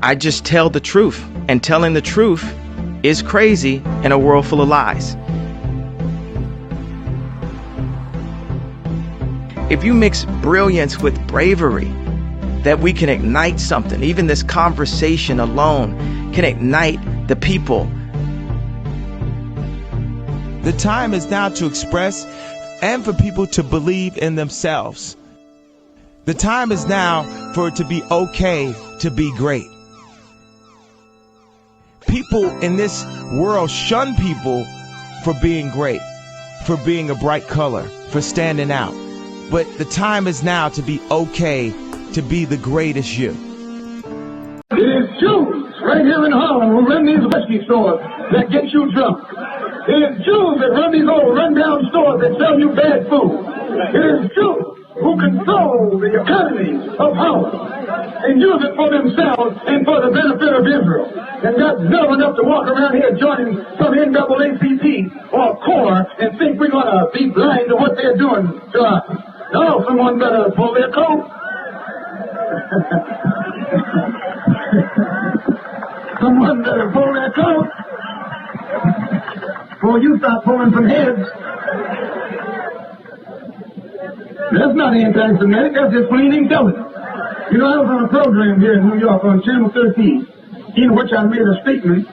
I just tell the truth, and telling the truth is crazy in a world full of lies. If you mix brilliance with bravery, that we can ignite something. Even this conversation alone can ignite the people. The time is now to express and for people to believe in themselves. The time is now for it to be okay to be great. People in this world shun people for being great, for being a bright color, for standing out. But the time is now to be okay to be the greatest you. It is Jews right here in Harlem who run these whiskey stores that get you drunk. It is Jews that run these old rundown stores that sell you bad food. It is Jews who control the economy of Harlem and use it for themselves and for the benefit of Israel. And God's dumb enough to walk around here joining some NAACP or CORE and think we're going to be blind to what they're doing to us. No, someone better pull their coat. Someone better pull their coat before you start pulling some heads. That's not anti-Semitic, that's just plain intelligence. You know, I was on a program here in New York on Channel 13, in which I made a statement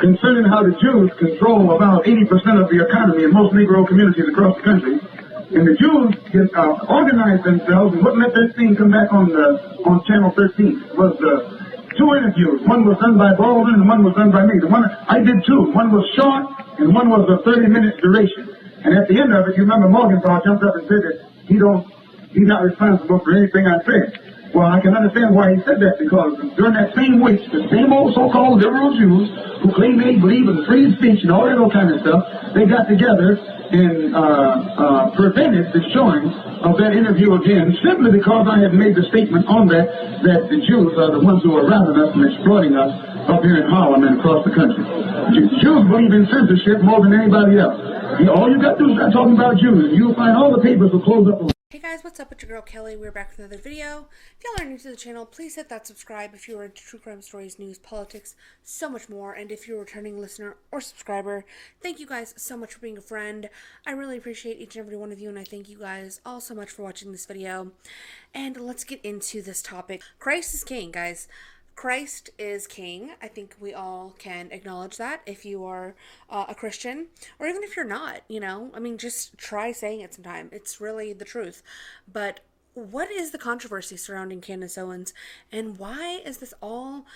concerning how the Jews control about 80% of the economy in most Negro communities across the country. And the Jews organized themselves and wouldn't let that thing come back on Channel 13. It was two interviews. One was done by Baldwin and one was done by me. The one I did two. One was short and one was a 30 minutes duration. And at the end of it, you remember Morgenthau jumped up and said that he's not responsible for anything I said. Well, I can understand why he said that, because during that same week, the same old so-called liberal Jews who claim they believe in free speech and all that old kind of stuff, they got together and prevented the showing of that interview again, simply because I had made the statement on that the Jews are the ones who are robbing us and exploiting us up here in Harlem and across the country. Jews believe in censorship more than anybody else. All you got to do is start talking about Jews, and you'll find all the papers will close up. Hey guys, what's up? It's your girl Kelly. We're back with another video. If y'all are new to the channel, please hit that subscribe if you are into true crime stories, news, politics, so much more. And if you're a returning listener or subscriber, thank you guys so much for being a friend. I really appreciate each and every one of you, and I thank you guys all so much for watching this video. And let's get into this topic. Christ is king, guys. Christ is king. I think we all can acknowledge that if you are a Christian, or even if you're not, you know, I mean, just try saying it sometime. It's really the truth. But what is the controversy surrounding Candace Owens, and why is this all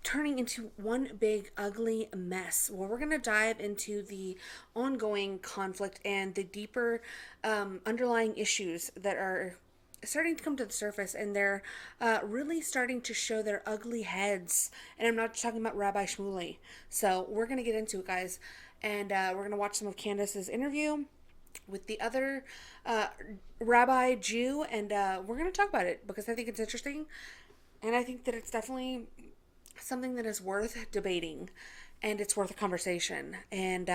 turning into one big ugly mess? Well, we're going to dive into the ongoing conflict and the deeper underlying issues that are starting to come to the surface, and they're really starting to show their ugly heads. And I'm not just talking about Rabbi Shmuley. So we're going to get into it, guys, and we're going to watch some of Candace's interview with the other rabbi Jew, and we're going to talk about it because I think it's interesting, and I think that it's definitely something that is worth debating, and it's worth a conversation. And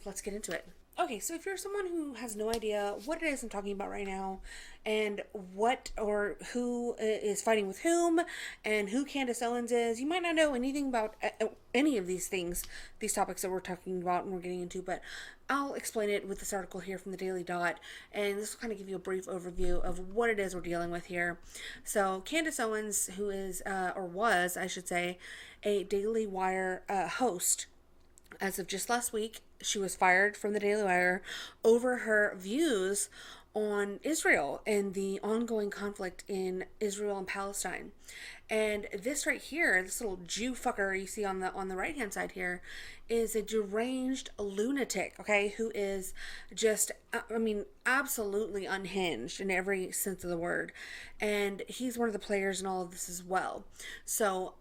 let's get into it. Okay, so if you're someone who has no idea what it is I'm talking about right now, and what or who is fighting with whom, and who Candace Owens is, you might not know anything about any of these things, these topics that we're talking about and we're getting into, but I'll explain it with this article here from the Daily Dot, and this will kind of give you a brief overview of what it is we're dealing with here. So Candace Owens, who is, or was, I should say, a Daily Wire host, as of just last week, she was fired from the Daily Wire over her views on Israel and the ongoing conflict in Israel and Palestine. And this right here, this little Jew fucker you see on the right hand side here, is a deranged lunatic, okay, who is just, I mean, absolutely unhinged in every sense of the word. And he's one of the players in all of this as well. So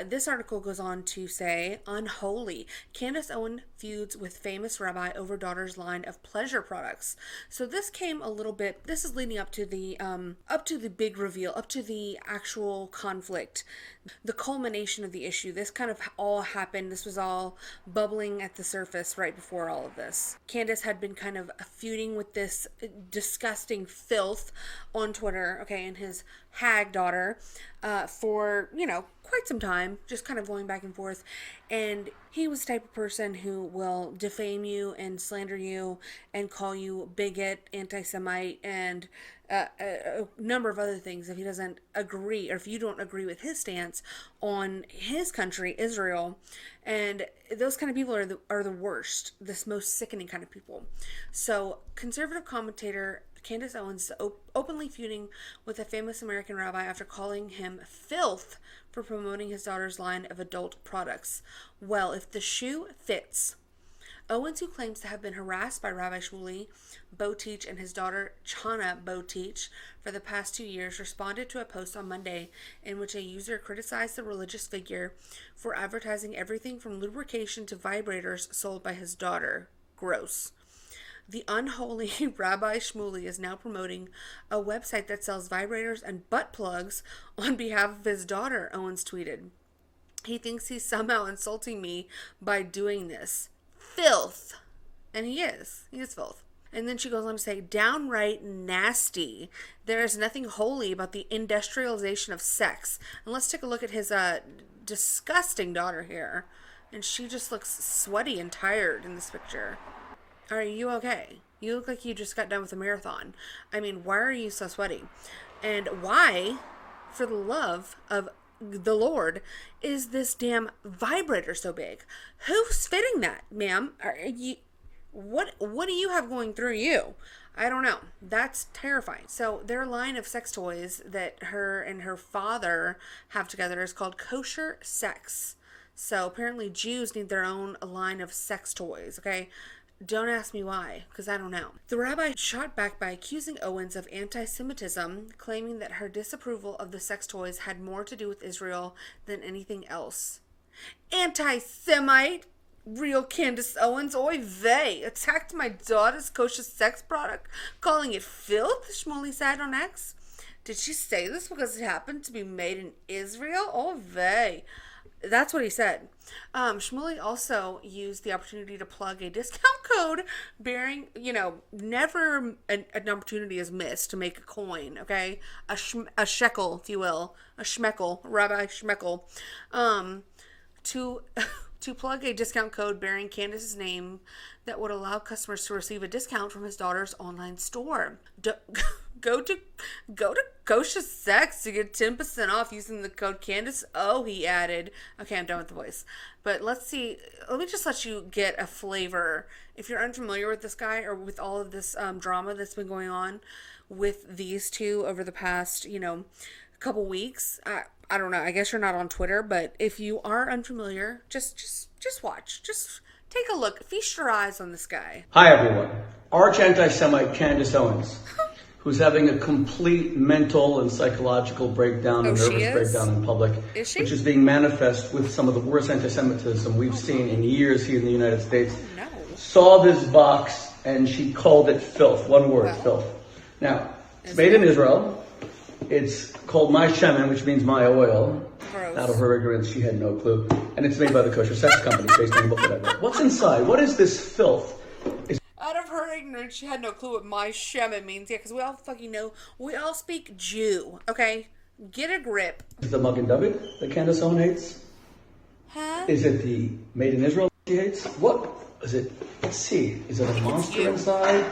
this article goes on to say, unholy. Candace Owens feuds with famous rabbi over daughter's line of pleasure products. So this came a little bit, this is leading up to the big reveal, up to the actual conflict, the culmination of the issue. This kind of all happened. This was all bubbling at the surface right before all of this. Candace had been kind of feuding with this disgusting filth on Twitter, okay, and his hag daughter, for, you know, quite some time, just kind of going back and forth. And he was the type of person who will defame you and slander you and call you bigot, anti-Semite, and a number of other things if he doesn't agree, or if you don't agree with his stance on his country, Israel. And those kind of people are the worst, the most sickening kind of people. So conservative commentator Candace Owens openly feuding with a famous American rabbi after calling him filth for promoting his daughter's line of adult products. Well, if the shoe fits. Owens, who claims to have been harassed by Rabbi Shmuley Boteach and his daughter Chana Boteach for the past 2 years, responded to a post on Monday in which a user criticized the religious figure for advertising everything from lubrication to vibrators sold by his daughter. Gross. The unholy Rabbi Shmuley is now promoting a website that sells vibrators and butt plugs on behalf of his daughter, Owens tweeted. He thinks he's somehow insulting me by doing this. Filth. And he is. He is filth. And then she goes on to say, downright nasty. There is nothing holy about the industrialization of sex. And let's take a look at his disgusting daughter here. And she just looks sweaty and tired in this picture. Are you okay? You look like you just got done with a marathon. I mean, why are you so sweaty? And why, for the love of the Lord, is this damn vibrator so big? Who's fitting that, ma'am? What do you have going through you? I don't know. That's terrifying. So their line of sex toys that her and her father have together is called Kosher Sex. So apparently Jews need their own line of sex toys, okay? Don't ask me why, because I don't know. The rabbi shot back by accusing Owens of anti-Semitism, claiming that her disapproval of the sex toys had more to do with Israel than anything else. Anti-Semite? Real Candace Owens, oy vey, attacked my daughter's kosher sex product, calling it filth, Shmuley said on X. Did she say this because it happened to be made in Israel? Oy vey. That's what he said. Shmuley also used the opportunity to plug a discount code bearing, never an opportunity is missed to make a coin, okay? A shekel, if you will. A shmekel, Rabbi Shmekel. To plug a discount code bearing Candace's name that would allow customers to receive a discount from his daughter's online store. Go to Kosher Sex to get 10% off using the code Candace. Oh, he added. Okay, I'm done with the voice. But let's see. Let me just let you get a flavor. If you're unfamiliar with this guy or with all of this drama that's been going on with these two over the past, couple weeks. I don't know. I guess you're not on Twitter, but if you are unfamiliar, just watch. Just take a look. Feast your eyes on this guy. Hi, everyone. Arch anti-Semite Candace Owens, who's having a complete mental and psychological breakdown and nervous breakdown in public, which is being manifest with some of the worst anti-Semitism we've seen in years here in the United States. No. Saw this box and she called it filth. One word, filth. Now, it's made in Israel. It's called My Shemen, which means my oil. Gross. Out of her ignorance, she had no clue. And it's made by the Kosher Sex Company, based on the book that I read. What's inside? What is this filth? Out of her ignorance, she had no clue what My Shemen means. Yeah, because we all fucking know. We all speak Jew, okay? Get a grip. Is it the Magen David that Candace Owens hates? Huh? Is it the Made in Israel she hates? What is it? Let's see. Is it a monster inside?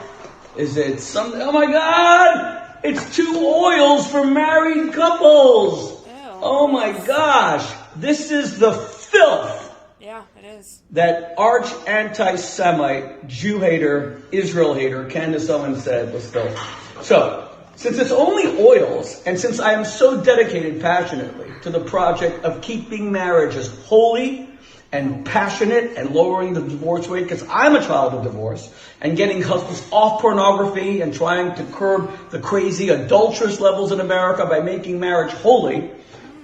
Is it some? Oh my God! It's 2 oils for married couples. Ew. Oh my gosh! This is the filth. Yeah, it is. That arch anti-Semite, Jew hater, Israel hater, Candace Owens said was filth. So, since it's only oils, and since I am so dedicated passionately to the project of keeping marriages holy and passionate and lowering the divorce rate, because I'm a child of divorce, and getting husbands off pornography and trying to curb the crazy adulterous levels in America by making marriage holy,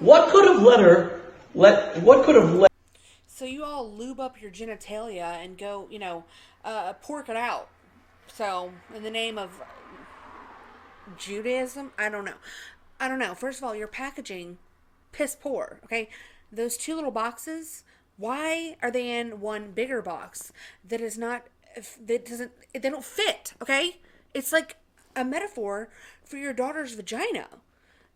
what could have led So you all lube up your genitalia and go, pork it out. So, in the name of Judaism? I don't know. First of all, your packaging, piss poor, okay? Those 2 little boxes, why are they in one bigger box they don't fit, okay? It's like a metaphor for your daughter's vagina.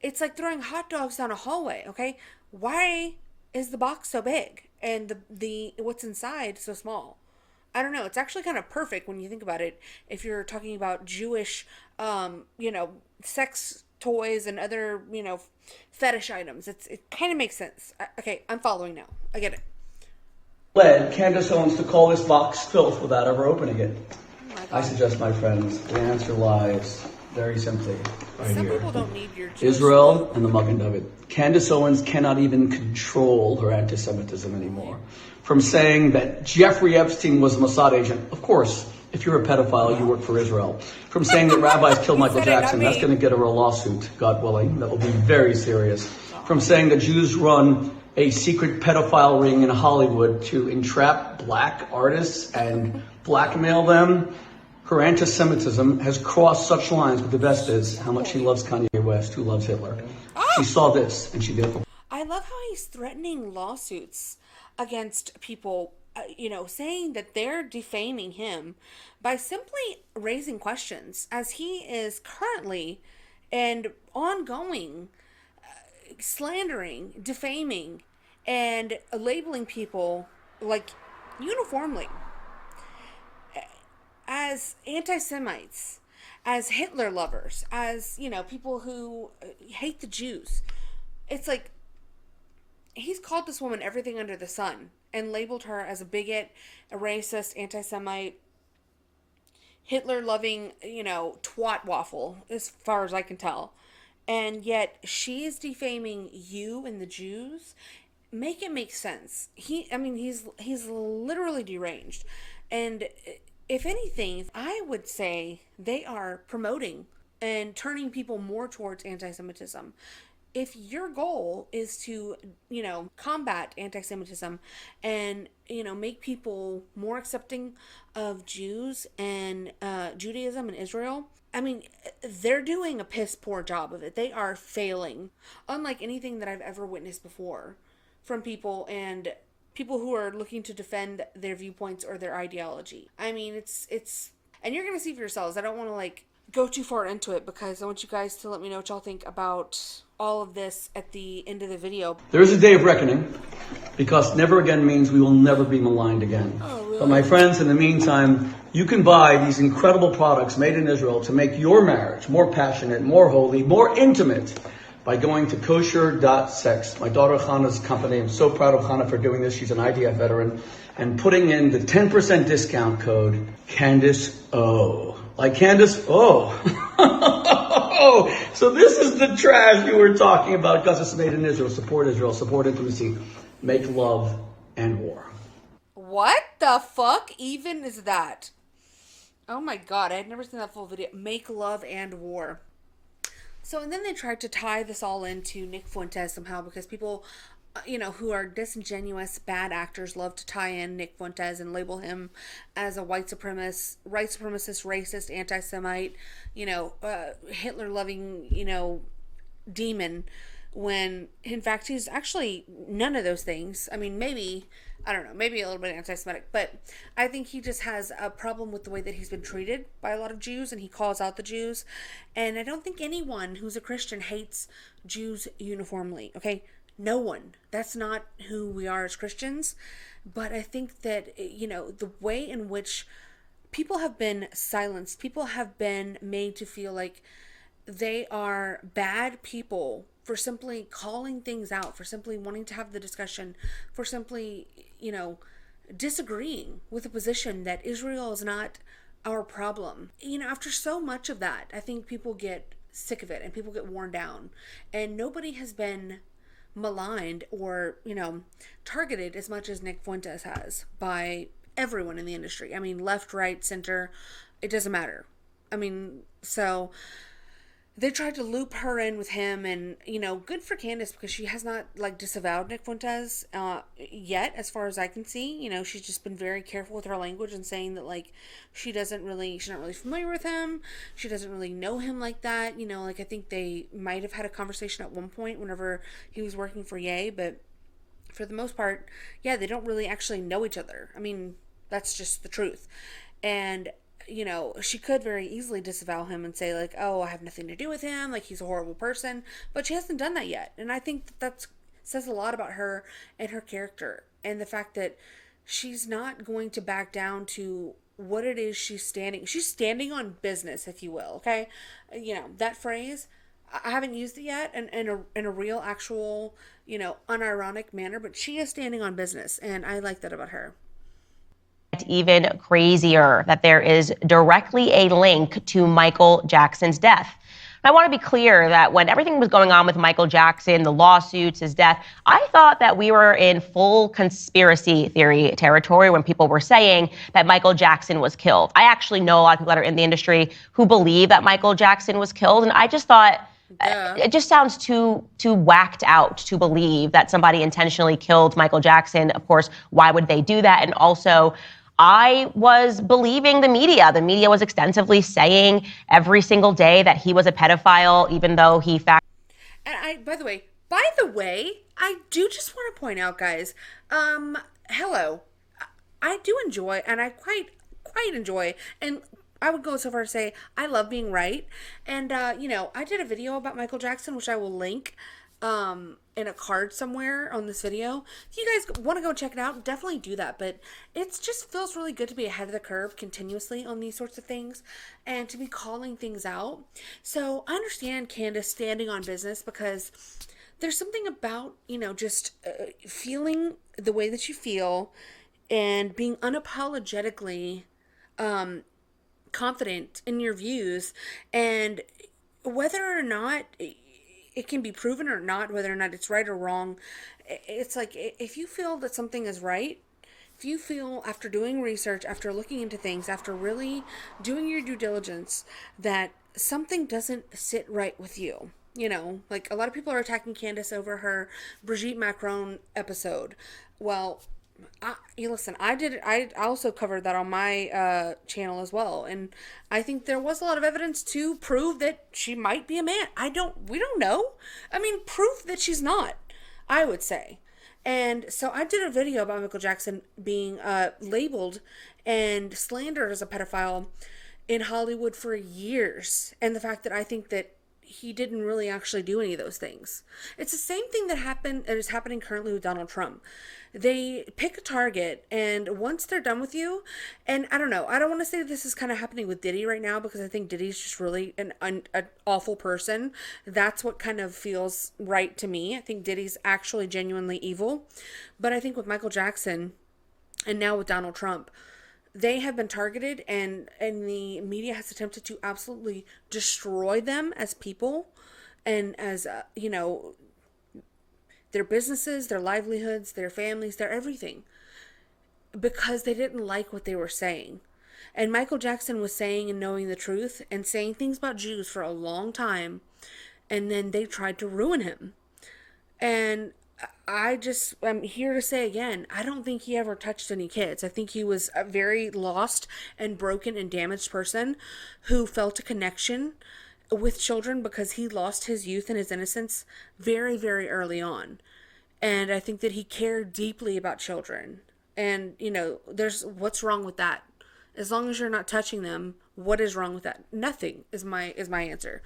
It's like throwing hot dogs down a hallway, okay? why is the box so big and the what's inside so small? I don't know. It's actually kind of perfect when you think about it. If you're talking about Jewish, sex toys and other, fetish items, it kind of makes sense. Okay, I'm following now. I get it. Led Candace Owens to call this box filth without ever opening it? Oh my I God. suggest, my friends, the answer lies very simply right Some here. people don't need your Jewish Israel and the Mug and Nugget. Candace Owens cannot even control her anti-Semitism anymore. From saying that Jeffrey Epstein was a Mossad agent, of course, if you're a pedophile, you work for Israel. From saying that rabbis killed Michael said it, not Jackson, me. that's going to get her a lawsuit, God willing. That will be very serious. From saying that Jews run a secret pedophile ring in Hollywood to entrap black artists and blackmail them. Her anti-Semitism has crossed such lines, but the best is how much she loves Kanye West, who loves Hitler. She saw this, and she did it for I love how he's threatening lawsuits against people, saying that they're defaming him by simply raising questions, as he is currently and ongoing slandering, defaming, and labeling people like uniformly as anti-Semites, as Hitler lovers, as, people who hate the Jews. It's like he's called this woman everything under the sun and labeled her as a bigot, a racist, anti-Semite, Hitler-loving, twat waffle, as far as I can tell. And yet she is defaming you and the Jews. Make it make sense. He's literally deranged. And if anything, I would say they are promoting and turning people more towards anti-Semitism. If your goal is to, combat anti-Semitism and, make people more accepting of Jews and Judaism and Israel, they're doing a piss poor job of it. They are failing, unlike anything that I've ever witnessed before from people and people who are looking to defend their viewpoints or their ideology. It's and you're going to see for yourselves. I don't want to go too far into it because I want you guys to let me know what y'all think about all of this at the end of the video. There is a day of reckoning, because never again means we will never be maligned again. Oh, really? But my friends, in the meantime, you can buy these incredible products made in Israel to make your marriage more passionate, more holy, more intimate by going to kosher.sex. My daughter Hannah's company. I'm so proud of Hannah for doing this. She's an IDF veteran. And putting in the 10% discount code Candace O. Like Candace O. So this is the trash you were talking about because it's made in Israel. Support Israel. Support intimacy. Make love and war. What the fuck even is that? Oh my God, I had never seen that full video. Make love and war. So, and then they tried to tie this all into Nick Fuentes somehow because people, who are disingenuous, bad actors love to tie in Nick Fuentes and label him as a white supremacist, racist, anti-Semite, Hitler-loving, demon, when in fact he's actually none of those things. Maybe, I don't know, maybe a little bit anti-Semitic, but I think he just has a problem with the way that he's been treated by a lot of Jews, and he calls out the Jews. And I don't think anyone who's a Christian hates Jews uniformly, okay? No one. That's not who we are as Christians. But I think that, the way in which people have been silenced, people have been made to feel like they are bad people for simply calling things out, for simply wanting to have the discussion, for simply, disagreeing with the position that Israel is not our problem. After so much of that, I think people get sick of it and people get worn down. And nobody has been maligned or, targeted as much as Nick Fuentes has by everyone in the industry. Left, right, center, it doesn't matter. So they tried to loop her in with him, and, good for Candace because she has not, disavowed Nick Fuentes yet, as far as I can see. She's just been very careful with her language and saying that, she's not really familiar with him. She doesn't really know him like that. I think they might have had a conversation at one point whenever he was working for Ye, but for the most part, yeah, they don't really actually know each other. That's just the truth. And she could very easily disavow him and say, oh, I have nothing to do with him, he's a horrible person, but she hasn't done that yet. And I think that's says a lot about her and her character, and the fact that she's not going to back down to what it is she's standing on business, if you will. Okay, that phrase, I haven't used it yet in a real, actual, unironic manner, but she is standing on business, and I like that about her. Even crazier that there is directly a link to Michael Jackson's death. I want to be clear that when everything was going on with Michael Jackson, the lawsuits, his death, I thought that we were in full conspiracy theory territory when people were saying that Michael Jackson was killed. I actually know a lot of people that are in the industry who believe that Michael Jackson was killed, and I just thought, it just sounds too whacked out to believe that somebody intentionally killed Michael Jackson. Of course, why would they do that? And also, I was believing the media. The media was extensively saying every single day that he was a pedophile, even though he And by the way, I do just want to point out, guys, hello. I do enjoy, and I quite enjoy, and I would go so far to say I love being right. And, I did a video about Michael Jackson, which I will link in a card somewhere on this video. If you guys want to go check it out, definitely do that. But it just feels really good to be ahead of the curve continuously on these sorts of things and to be calling things out. So I understand Candace standing on business, because there's something about, just feeling the way that you feel and being unapologetically confident in your views, and whether or not it can be proven or not, whether or not it's right or wrong. It's like, if you feel that something is right, if you feel, after doing research, after looking into things, after really doing your due diligence, that something doesn't sit right with you, like a lot of people are attacking Candace over her Brigitte Macron episode. Well, listen, I also covered that on my channel as well, and I think there was a lot of evidence to prove that she might be a man. We don't know. I mean, proof that she's not, I would say. And so I did a video about Michael Jackson being labeled and slandered as a pedophile in Hollywood for years, and the fact that I think that he didn't really actually do any of those things. It's the same thing that is happening currently with Donald Trump. They pick a target, and once they're done with you, and I don't know, I don't want to say this is kind of happening with Diddy right now, because I think Diddy's just really an awful person. That's what kind of feels right to me. I think Diddy's actually genuinely evil. But I think with Michael Jackson, and now with Donald Trump, they have been targeted, and the media has attempted to absolutely destroy them as people and as, their businesses, their livelihoods, their families, their everything, because they didn't like what they were saying. And Michael Jackson was saying and knowing the truth and saying things about Jews for a long time, and then they tried to ruin him. And I'm here to say again, I don't think he ever touched any kids. I think he was a very lost and broken and damaged person who felt a connection with children because he lost his youth and his innocence very, very early on. And I think that he cared deeply about children. And, what's wrong with that? As long as you're not touching them, what is wrong with that? Nothing is my answer.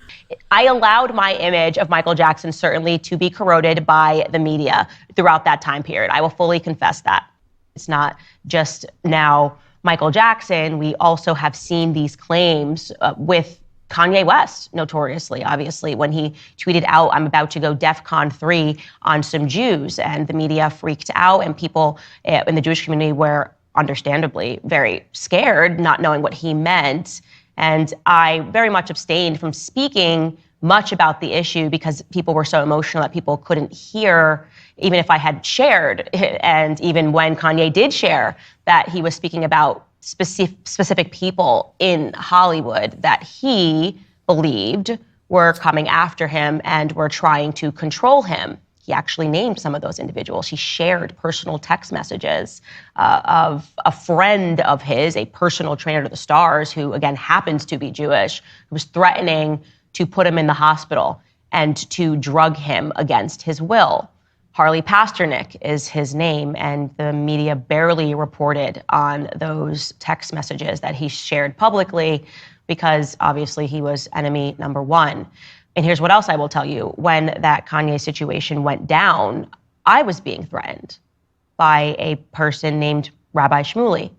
I allowed my image of Michael Jackson certainly to be corroded by the media throughout that time period. I will fully confess that. It's not just now Michael Jackson. We also have seen these claims with Kanye West, notoriously, obviously, when he tweeted out, "I'm about to go DEFCON 3 on some Jews," and the media freaked out, and people in the Jewish community were understandably very scared, not knowing what he meant. And I very much abstained from speaking much about the issue because people were so emotional that people couldn't hear, even if I had shared. And even when Kanye did share that he was speaking about specific people in Hollywood that he believed were coming after him and were trying to control him. He actually named some of those individuals. He shared personal text messages of a friend of his, a personal trainer to the stars, who again happens to be Jewish, who was threatening to put him in the hospital and to drug him against his will. Harley Pasternak is his name, and the media barely reported on those text messages that he shared publicly because obviously he was enemy number one. And here's what else I will tell you. When that Kanye situation went down, I was being threatened by a person named Rabbi Shmuley,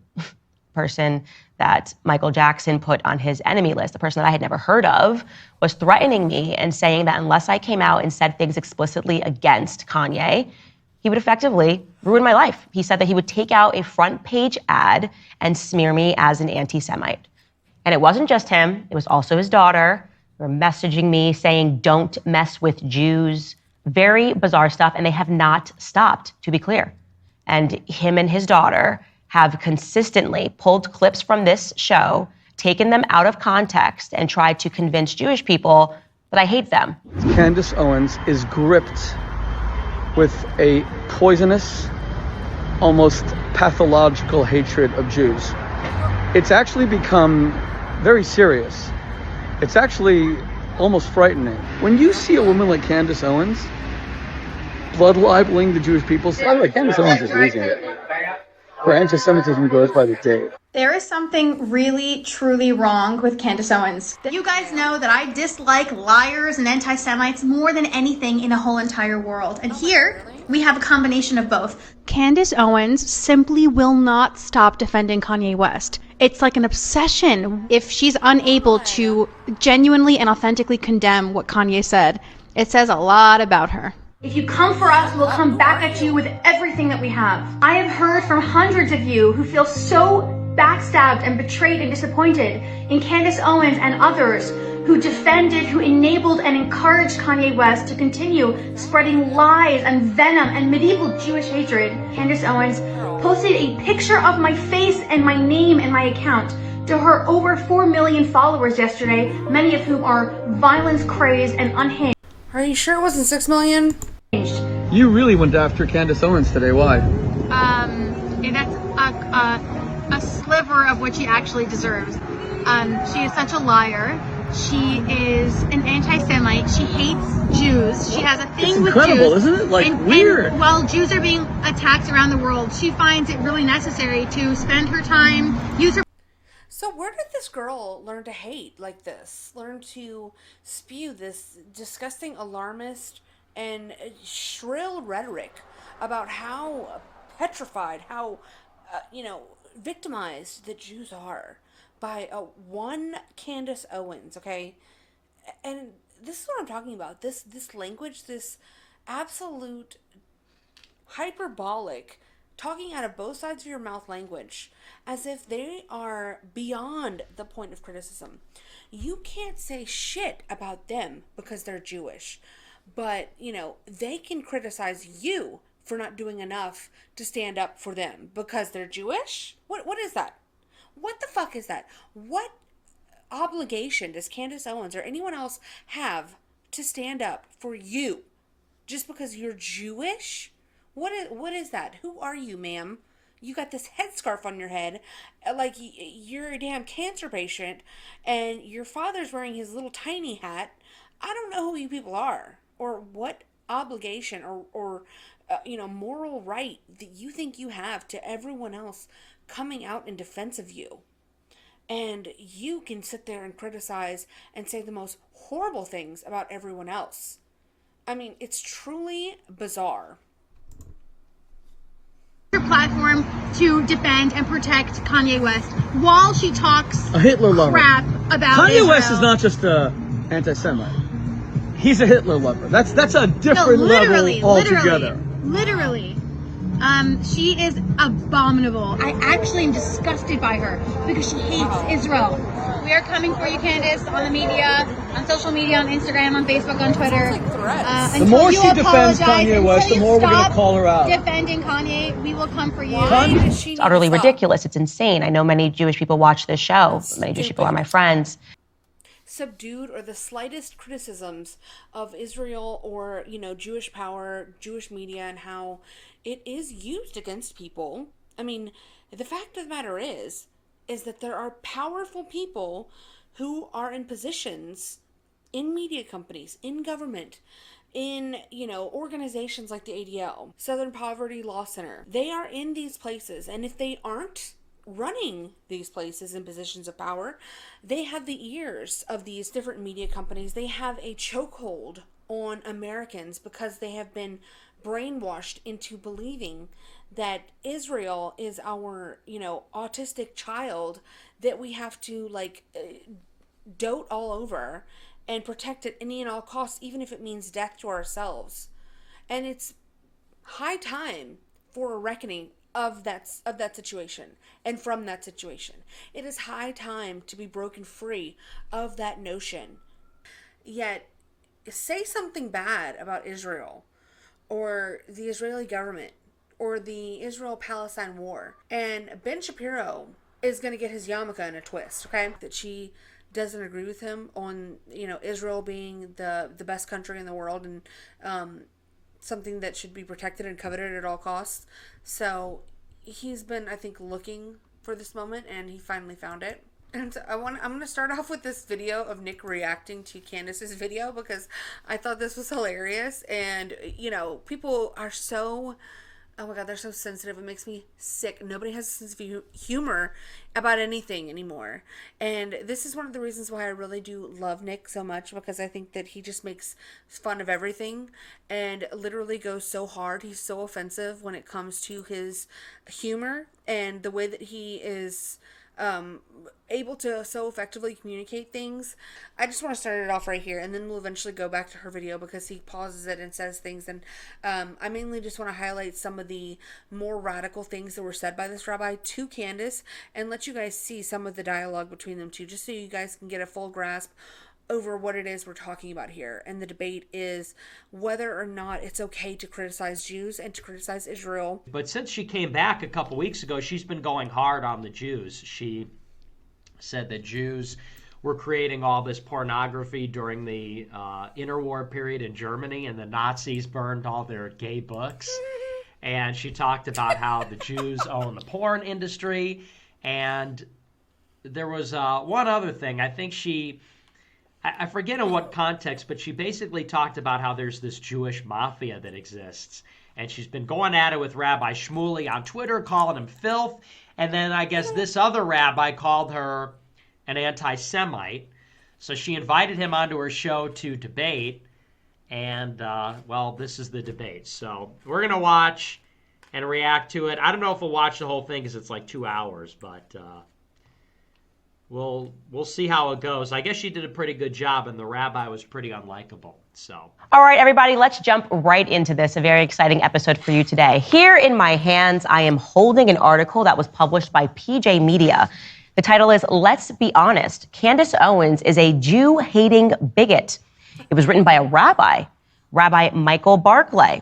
person that Michael Jackson put on his enemy list, a person that I had never heard of, was threatening me and saying that unless I came out and said things explicitly against Kanye, he would effectively ruin my life. He said that he would take out a front page ad and smear me as an anti-Semite. And it wasn't just him, it was also his daughter. They were messaging me saying, don't mess with Jews. Very bizarre stuff, and they have not stopped, to be clear. And him and his daughter have consistently pulled clips from this show, taken them out of context, and tried to convince Jewish people that I hate them. Candace Owens is gripped with a poisonous, almost pathological hatred of Jews. It's actually become very serious. It's actually almost frightening. When you see a woman like Candace Owens blood libeling the Jewish people, by the way, Candace Owens is losing it. Her anti-Semitism goes by the day. There is something really, truly wrong with Candace Owens. You guys know that I dislike liars and anti-Semites more than anything in a whole entire world. And here, we have a combination of both. Candace Owens simply will not stop defending Kanye West. It's like an obsession. If she's unable to genuinely and authentically condemn what Kanye said, it says a lot about her. If you come for us, we'll come back at you with everything that we have. I have heard from hundreds of you who feel so backstabbed and betrayed and disappointed in Candace Owens and others who defended, who enabled and encouraged Kanye West to continue spreading lies and venom and medieval Jewish hatred. Candace Owens posted a picture of my face and my name and my account to her over 4 million followers yesterday, many of whom are violence crazed and unhinged. Are you sure it wasn't 6 million? You really went after Candace Owens today. Why? That's a sliver of what she actually deserves. She is such a liar. She is an anti-Semite. She hates Jews. She has a thing with Jews. Incredible, isn't it? Like, weird. And while Jews are being attacked around the world, she finds it really necessary to spend her time, use her... So where did this girl learn to hate like this? Learn to spew this disgusting, alarmist, and shrill rhetoric about how petrified, how, victimized the Jews are by one Candace Owens, okay? And this is what I'm talking about. This language, this absolute hyperbolic, talking out of both sides of your mouth language, as if they are beyond the point of criticism. You can't say shit about them because they're Jewish, but, they can criticize you for not doing enough to stand up for them because they're Jewish? What is that? What the fuck is that? What obligation does Candace Owens or anyone else have to stand up for you just because you're Jewish? What is that? Who are you, ma'am? You got this headscarf on your head like you're a damn cancer patient, and your father's wearing his little tiny hat. I don't know who you people are, or what obligation or moral right that you think you have to everyone else coming out in defense of you. And you can sit there and criticize and say the most horrible things about everyone else. I mean, it's truly bizarre. Her platform to defend and protect Kanye West while she talks A Hitler lover. crap about Kanye Israel. West is not just a anti-Semite. He's a Hitler lover. That's a different level altogether. Literally. She is abominable. I actually am disgusted by her because she hates Israel. We are coming for you, Candace, on the media, on social media, on Instagram, on Facebook, on Twitter. The more she defends Kanye West, the more we're going to call her out. Defending Kanye, we will come for you. It's utterly ridiculous. It's insane. I know many Jewish people watch this show. Many Jewish people are my friends. Subdued or the slightest criticisms of Israel or, Jewish power, Jewish media, and how it is used against people. I mean, the fact of the matter is that there are powerful people who are in positions in media companies, in government, in, organizations like the ADL, Southern Poverty Law Center. They are in these places, and if they aren't running these places in positions of power, they have the ears of these different media companies. They have a chokehold on Americans because they have been brainwashed into believing that Israel is our, autistic child that we have to dote all over and protect at any and all costs, even if it means death to ourselves. And it's high time for a reckoning of that situation and from that situation. It is high time to be broken free of that notion. Yet, say something bad about Israel or the Israeli government or the Israel-Palestine war, and Ben Shapiro is going to get his yarmulke in a twist, okay? That she doesn't agree with him on, Israel being the best country in the world and something that should be protected and coveted at all costs. So he's been, I think, looking for this moment, and he finally found it. And I'm going to start off with this video of Nick reacting to Candace's video because I thought this was hilarious. And, people are so, oh my God, they're so sensitive. It makes me sick. Nobody has a sense of humor about anything anymore. And this is one of the reasons why I really do love Nick so much, because I think that he just makes fun of everything and literally goes so hard. He's so offensive when it comes to his humor and the way that he is able to so effectively communicate things. I just want to start it off right here, and then we'll eventually go back to her video because he pauses it and says things. And I mainly just want to highlight some of the more radical things that were said by this rabbi to Candace and let you guys see some of the dialogue between them two, just so you guys can get a full grasp over what it is we're talking about here. And the debate is whether or not it's okay to criticize Jews and to criticize Israel. But since she came back a couple weeks ago, she's been going hard on the Jews. She said that Jews were creating all this pornography during the interwar period in Germany, and the Nazis burned all their gay books. And she talked about how the Jews own the porn industry. And there was one other thing. I think I forget in what context, but she basically talked about how there's this Jewish mafia that exists. And she's been going at it with Rabbi Shmuley on Twitter, calling him filth. And then I guess this other rabbi called her an anti-Semite. So she invited him onto her show to debate. And, well, this is the debate. So we're going to watch and react to it. I don't know if we'll watch the whole thing because it's like 2 hours, but we'll see how it goes. I guess she did a pretty good job, and the rabbi was pretty unlikable. So, all right, everybody, let's jump right into this. A very exciting episode for you today. Here in my hands, I am holding an article that was published by PJ Media. The title is "Let's Be Honest, Candace Owens is a Jew-hating bigot." It was written by a rabbi, Rabbi Michael Barclay.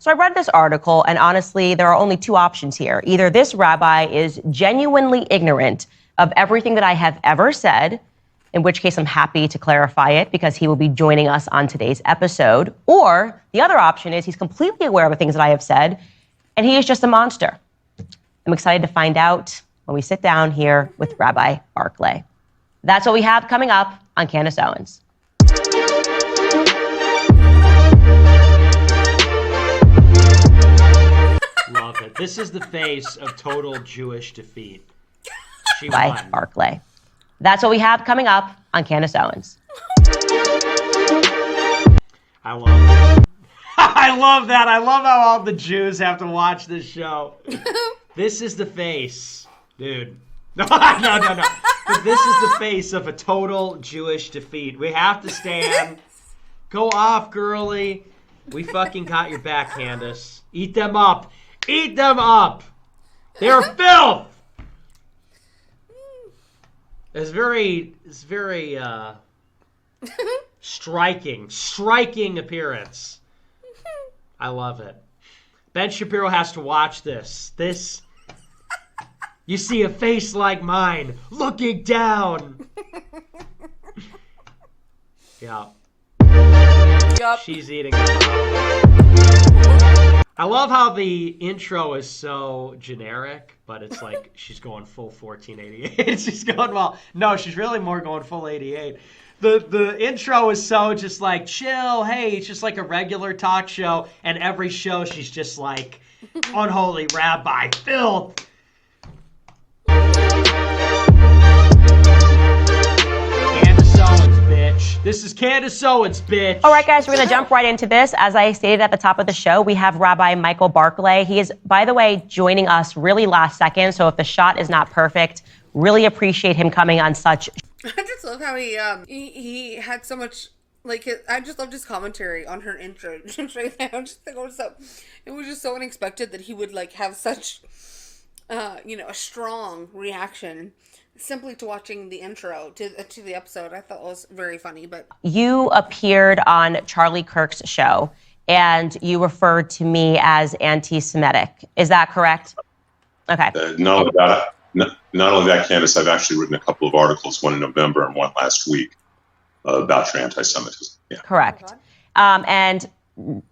So I read this article, and honestly, there are only two options here. Either this rabbi is genuinely ignorant of everything that I have ever said, in which case I'm happy to clarify it because he will be joining us on today's episode. Or the other option is he's completely aware of the things that I have said, and he is just a monster. I'm excited to find out when we sit down here with Rabbi Barclay. That's what we have coming up on Candace Owens. love it. This is the face of total Jewish defeat. She by won. Barclay. That's what we have coming up on Candace Owens. I love it. I love that. I love how all the Jews have to watch this show. This is the face, dude. No. But this is the face of a total Jewish defeat. We have to stand. Go off, girly. We fucking got your back, Candace. Eat them up. Eat them up. They're filth. It's very striking appearance. I love it. Ben Shapiro has to watch this. You see a face like mine looking down. Yeah. Yup. She's eating it. I love how the intro is so generic, but it's like she's going full 1488. She's going, well, no, she's really more going full 88. The intro is so just like, chill, hey, it's just like a regular talk show, and every show she's just like, unholy rabbi, filth. Candace Owens, bitch. This is Candace Owens, bitch. All right, guys, we're going to jump right into this. As I stated at the top of the show, we have Rabbi Michael Barclay. He is, by the way, joining us really last second. So if the shot is not perfect, really appreciate him coming on such. I just love how he had so much, like, I just loved his commentary on her intro. Right now, it was just so unexpected that he would, like, have such, you know, a strong reaction simply to watching the intro to the episode. I thought it was very funny. But you appeared on Charlie Kirk's show, and you referred to me as anti-Semitic. Is that correct? Okay. Not only that, Candace, I've actually written a couple of articles, one in November and one last week, about your anti-Semitism. Yeah. Correct. And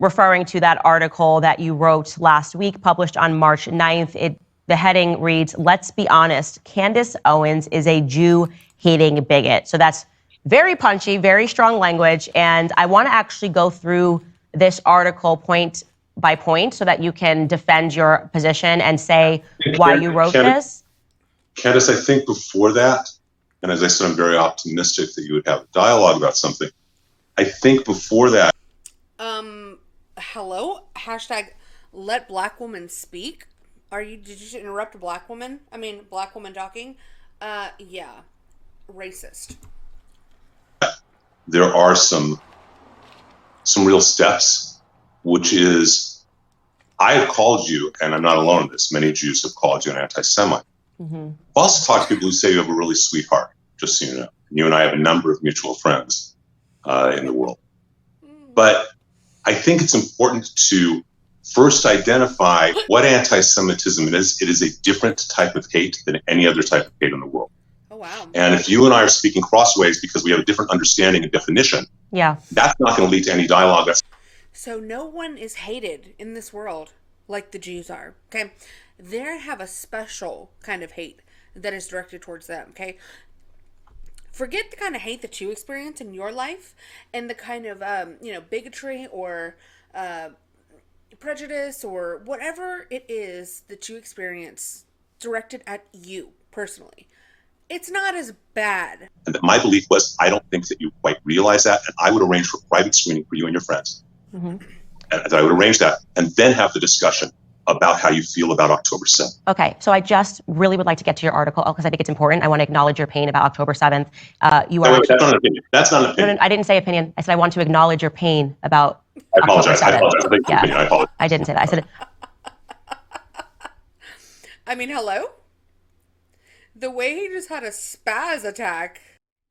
referring to that article that you wrote last week, published on March 9th, the heading reads, "Let's be honest, Candace Owens is a Jew-hating bigot." So that's very punchy, very strong language. And I want to actually go through this article point by point so that you can defend your position and say why you wrote this. Candace, I think before that, and as I said, I'm very optimistic that you would have a dialogue about something. I think before that. Hello? Hashtag let black women speak. Did you interrupt a black woman? I mean, black woman talking? Yeah. Racist. There are some real steps, which is, I have called you, and I'm not alone in this, many Jews have called you an anti-Semite. Mm-hmm. I've also talked to people who say you have a really sweet heart, just so you know. You and I have a number of mutual friends in the world. But I think it's important to first identify what anti-Semitism is. It is a different type of hate than any other type of hate in the world. Oh, wow. And if you and I are speaking crossways because we have a different understanding and definition, that's not going to lead to any dialogue. So no one is hated in this world like the Jews are, okay? They have a special kind of hate that is directed towards them, okay? Forget the kind of hate that you experience in your life and the kind of, bigotry or prejudice or whatever it is that you experience directed at you personally. It's not as bad. And my belief was, I don't think that you quite realize that, and I would arrange for private screening for you and your friends. Mm-hmm. And I would arrange that and then have the discussion about how you feel about October 7th. Okay, so I just really would like to get to your article because I think it's important. I want to acknowledge your pain about October 7th. Wait, that's not an opinion. That's not an opinion. No, I didn't say opinion. I said I want to acknowledge your pain about October 7th. I apologize. I apologize. I didn't say that. I said I mean, hello? The way he just had a spaz attack.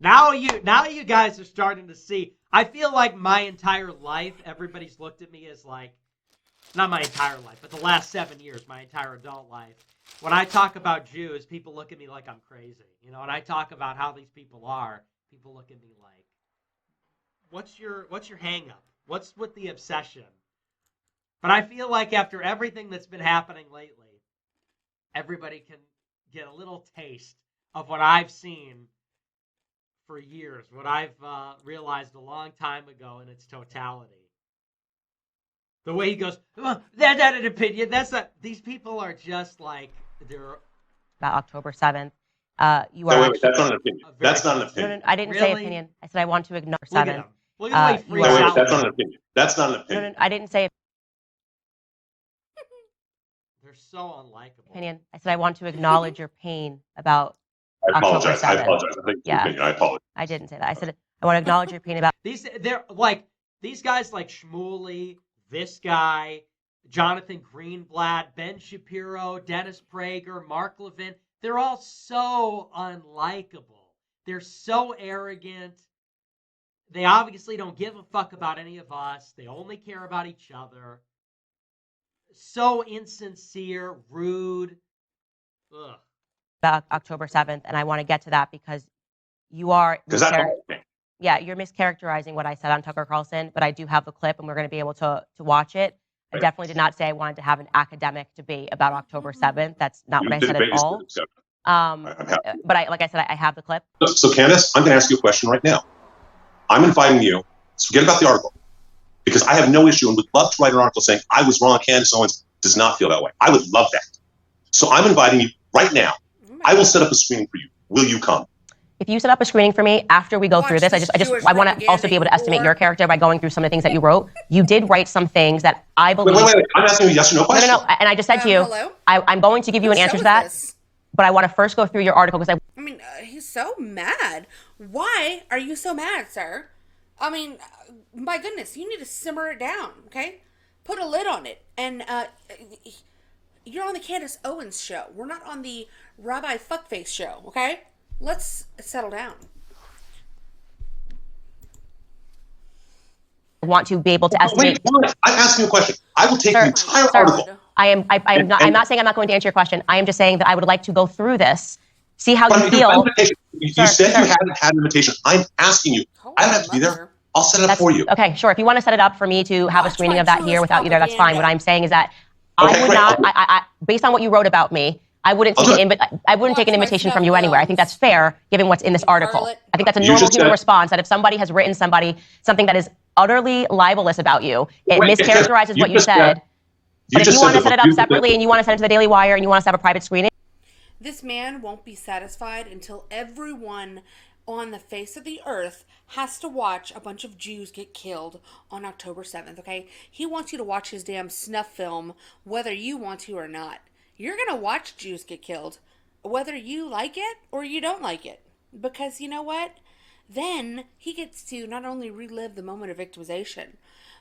Now you guys are starting to see. I feel like my entire life, everybody's looked at me as like, not my entire life, but the last 7 years, my entire adult life. When I talk about Jews, people look at me like I'm crazy. You know, when I talk about how these people are, people look at me like, what's your hang up? What's with the obsession? But I feel like after everything that's been happening lately, everybody can get a little taste of what I've seen for years, what I've realized a long time ago in its totality. The way he goes, oh, that's not an opinion. That's not. These people are just like they're. About October 7th. You are. Wait, that's not an opinion. That's not an opinion. No, I didn't say opinion. I said I want to ignore 7th. Look at the way that's not an opinion. That's not an opinion. No, I didn't say. They're so unlikable. Opinion. I said I want to acknowledge your pain about. I apologize. October 7th. I apologize. I think opinion. I apologize. I didn't say that. I said I want to acknowledge your pain about. These guys like Shmuley. This guy, Jonathan Greenblatt, Ben Shapiro, Dennis Prager, Mark Levin, they're all so unlikable. They're so arrogant. They obviously don't give a fuck about any of us. They only care about each other. So insincere, rude. Ugh. About October 7th, and I want to get to that because you are. Yeah, you're mischaracterizing what I said on Tucker Carlson, but I do have the clip, and we're going to be able to watch it. I definitely did not say I wanted to have an academic debate about October 7th. That's not what I said at all. But like I said, I have the clip. So Candace, I'm going to ask you a question right now. I'm inviting you. Forget about the article, because I have no issue and would love to write an article saying I was wrong. Candace Owens does not feel that way. I would love that. So I'm inviting you right now. I will set up a screening for you. Will you come? if you set up a screening for me after we go Watch through this, this Jewish I want to also be able to estimate your character by going through some of the things that you wrote. You did write some things that I believe. Wait. I'm asking you a yes or no question. No. And I just said to you, hello? I'm going to give you an answer to that. This? But I want to first go through your article because I mean, he's so mad. Why are you so mad, sir? I mean, my goodness, you need to simmer it down, okay? Put a lid on it. And you're on the Candace Owens show. We're not on the Rabbi Fuckface show, okay? Let's settle down. I want to be able to estimate. Wait, I'm asking you a question. I will take the entire article. I'm not saying I'm not going to answer your question. I am just saying that I would like to go through this, see how you feel. You said you hadn't had an invitation. I'm asking you. I don't have to be there. I'll set it up for you. Okay, sure. If you want to set it up for me to have a screening of that here without you there, that's fine. What I'm saying is that I would not, based on what you wrote about me, I wouldn't take an invitation from you anywhere. I think that's fair, given what's in this article. I think that's a normal human response, that if somebody has written something that is utterly libelous about you, it mischaracterizes what you said. But if you want to set it up separately and you want to send it to the Daily Wire and you want us to have a private screening. This man won't be satisfied until everyone on the face of the earth has to watch a bunch of Jews get killed on October 7th, okay? He wants you to watch his damn snuff film, whether you want to or not. You're going to watch Jews get killed, whether you like it or you don't like it. Because you know what? Then he gets to not only relive the moment of victimization,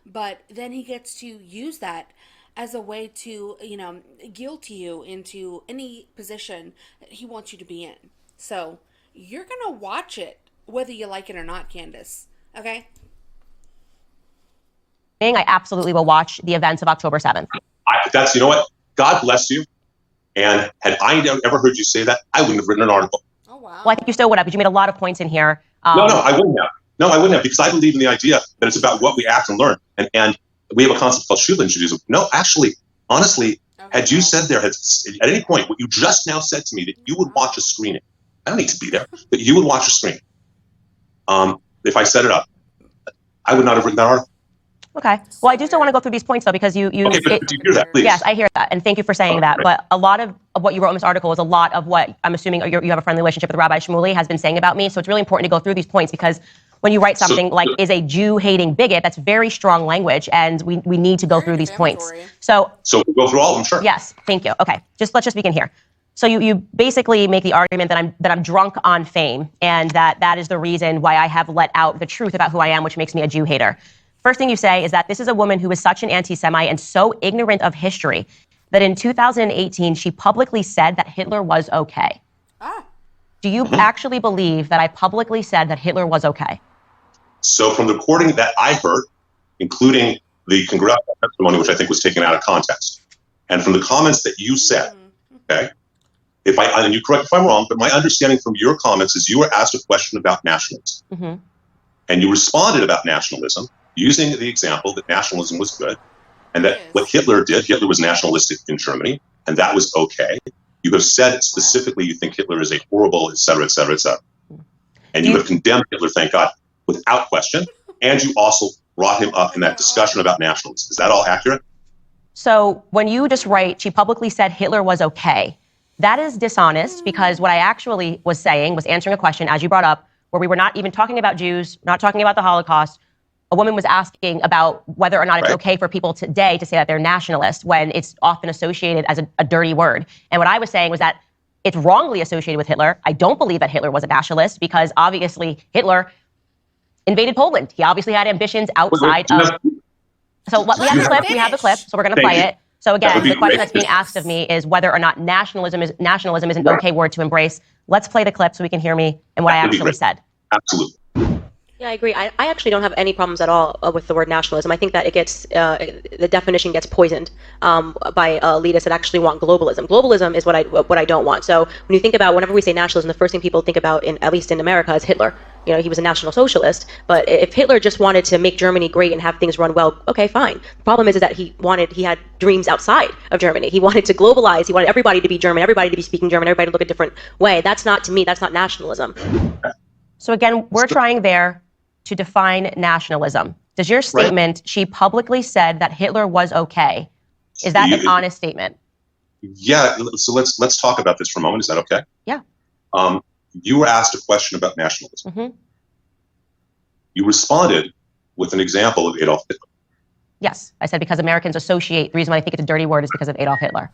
but then he gets to use that as a way to, guilt you into any position that he wants you to be in. So you're going to watch it, whether you like it or not, Candace. Okay? I absolutely will watch the events of October 7th. You know what? God bless you. And had I ever heard you say that, I wouldn't have written an article. Oh, wow. Well, I think you still would have, because you made a lot of points in here. No, I wouldn't have. No, I wouldn't have, because I believe in the idea that it's about what we act and learn. And we have a concept called Shula in Judaism. No, actually, honestly, had you said there, at any point, what you just now said to me, that you would watch a screening. I don't need to be there, but you would watch a screening. If I set it up, I would not have written that article. Okay. Well, I do still want to go through these points, though, because you do you hear that, please? Yes, I hear that, and thank you for saying that. But a lot of what you wrote in this article is a lot of what I'm assuming you have a friendly relationship with Rabbi Shmuley has been saying about me. So it's really important to go through these points, because when you write something like is a Jew-hating bigot, that's very strong language, and we need to go through these points. So we'll go through all of them, sure. Yes, thank you. Okay, let's just begin here. So you basically make the argument that I'm drunk on fame, and that is the reason why I have let out the truth about who I am, which makes me a Jew hater. First thing you say is that this is a woman who is such an anti-Semite and so ignorant of history that in 2018 she publicly said that Hitler was okay. Do you actually believe that I publicly said that Hitler was okay? So from the recording that I heard, including the congressional testimony, which I think was taken out of context, and from the comments that you said, okay, and you correct if I'm wrong, but my understanding from your comments is you were asked a question about nationalism. And you responded about nationalism using the example that nationalism was good, and that what Hitler did, Hitler was nationalistic in Germany, and that was okay. You have said specifically you think Hitler is a horrible, et cetera, et cetera, et cetera. And you have condemned Hitler, thank God, without question, and you also brought him up in that discussion about nationalism. Is that all accurate? So when you just write, she publicly said Hitler was okay, that is dishonest, because what I actually was saying was answering a question, as you brought up, where we were not even talking about Jews, not talking about the Holocaust. A woman was asking about whether or not it's okay for people today to say that they're nationalist when it's often associated as a dirty word. And what I was saying was that it's wrongly associated with Hitler. I don't believe that Hitler was a nationalist, because obviously Hitler invaded Poland. He obviously had ambitions outside of... So we have the clip, so we're going to play it. So again, the question that's being asked of me is whether or not nationalism is an okay word to embrace. Let's play the clip so we can hear me and what I actually said. Absolutely. Yeah, I agree. I actually don't have any problems at all with the word nationalism. I think that it gets the definition gets poisoned by elitists that actually want globalism. Globalism is what I don't want. So when you think about, whenever we say nationalism, the first thing people think about, at least in America, is Hitler. You know, he was a National Socialist. But if Hitler just wanted to make Germany great and have things run well, okay, fine. The problem is that he had dreams outside of Germany. He wanted to globalize. He wanted everybody to be German, everybody to be speaking German, everybody to look a different way. That's not, to me, that's not nationalism. So again, we're trying there to define nationalism. Does your statement, she publicly said that Hitler was okay, is that an honest statement? Yeah, so let's talk about this for a moment. Is that okay? Yeah. you were asked a question about nationalism. Mm-hmm. You responded with an example of Adolf Hitler. Yes, I said because Americans associate, the reason why I think it's a dirty word is because of Adolf Hitler.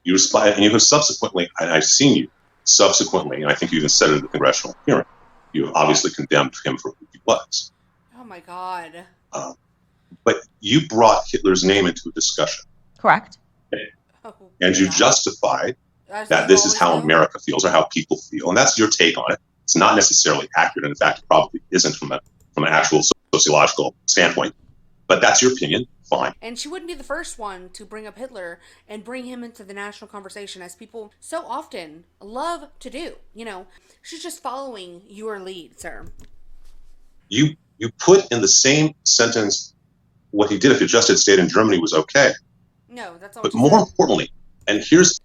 You responded, and you have subsequently, and I've seen you subsequently, and I think you even said it at the congressional hearing, you have obviously condemned him for who he was. Oh my God. But you brought Hitler's name into a discussion. Correct. Oh, And you yeah. justified As that you this is always how do. America feels or how people feel. And that's your take on it. It's not necessarily accurate. In fact, it probably isn't from an actual sociological standpoint. But that's your opinion. Fine. And she wouldn't be the first one to bring up Hitler and bring him into the national conversation, as people so often love to do. You know, she's just following your lead, sir. You put in the same sentence what he did if he just had stayed in Germany was okay. No, that's all But she more said. importantly, and here's...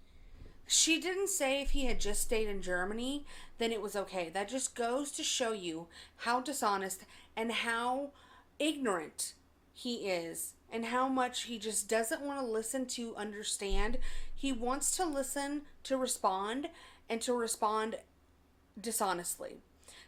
She didn't say if he had just stayed in Germany, then it was okay. That just goes to show you how dishonest and how ignorant he is, and how much he just doesn't want to listen to understand. He wants to listen to respond, and to respond dishonestly.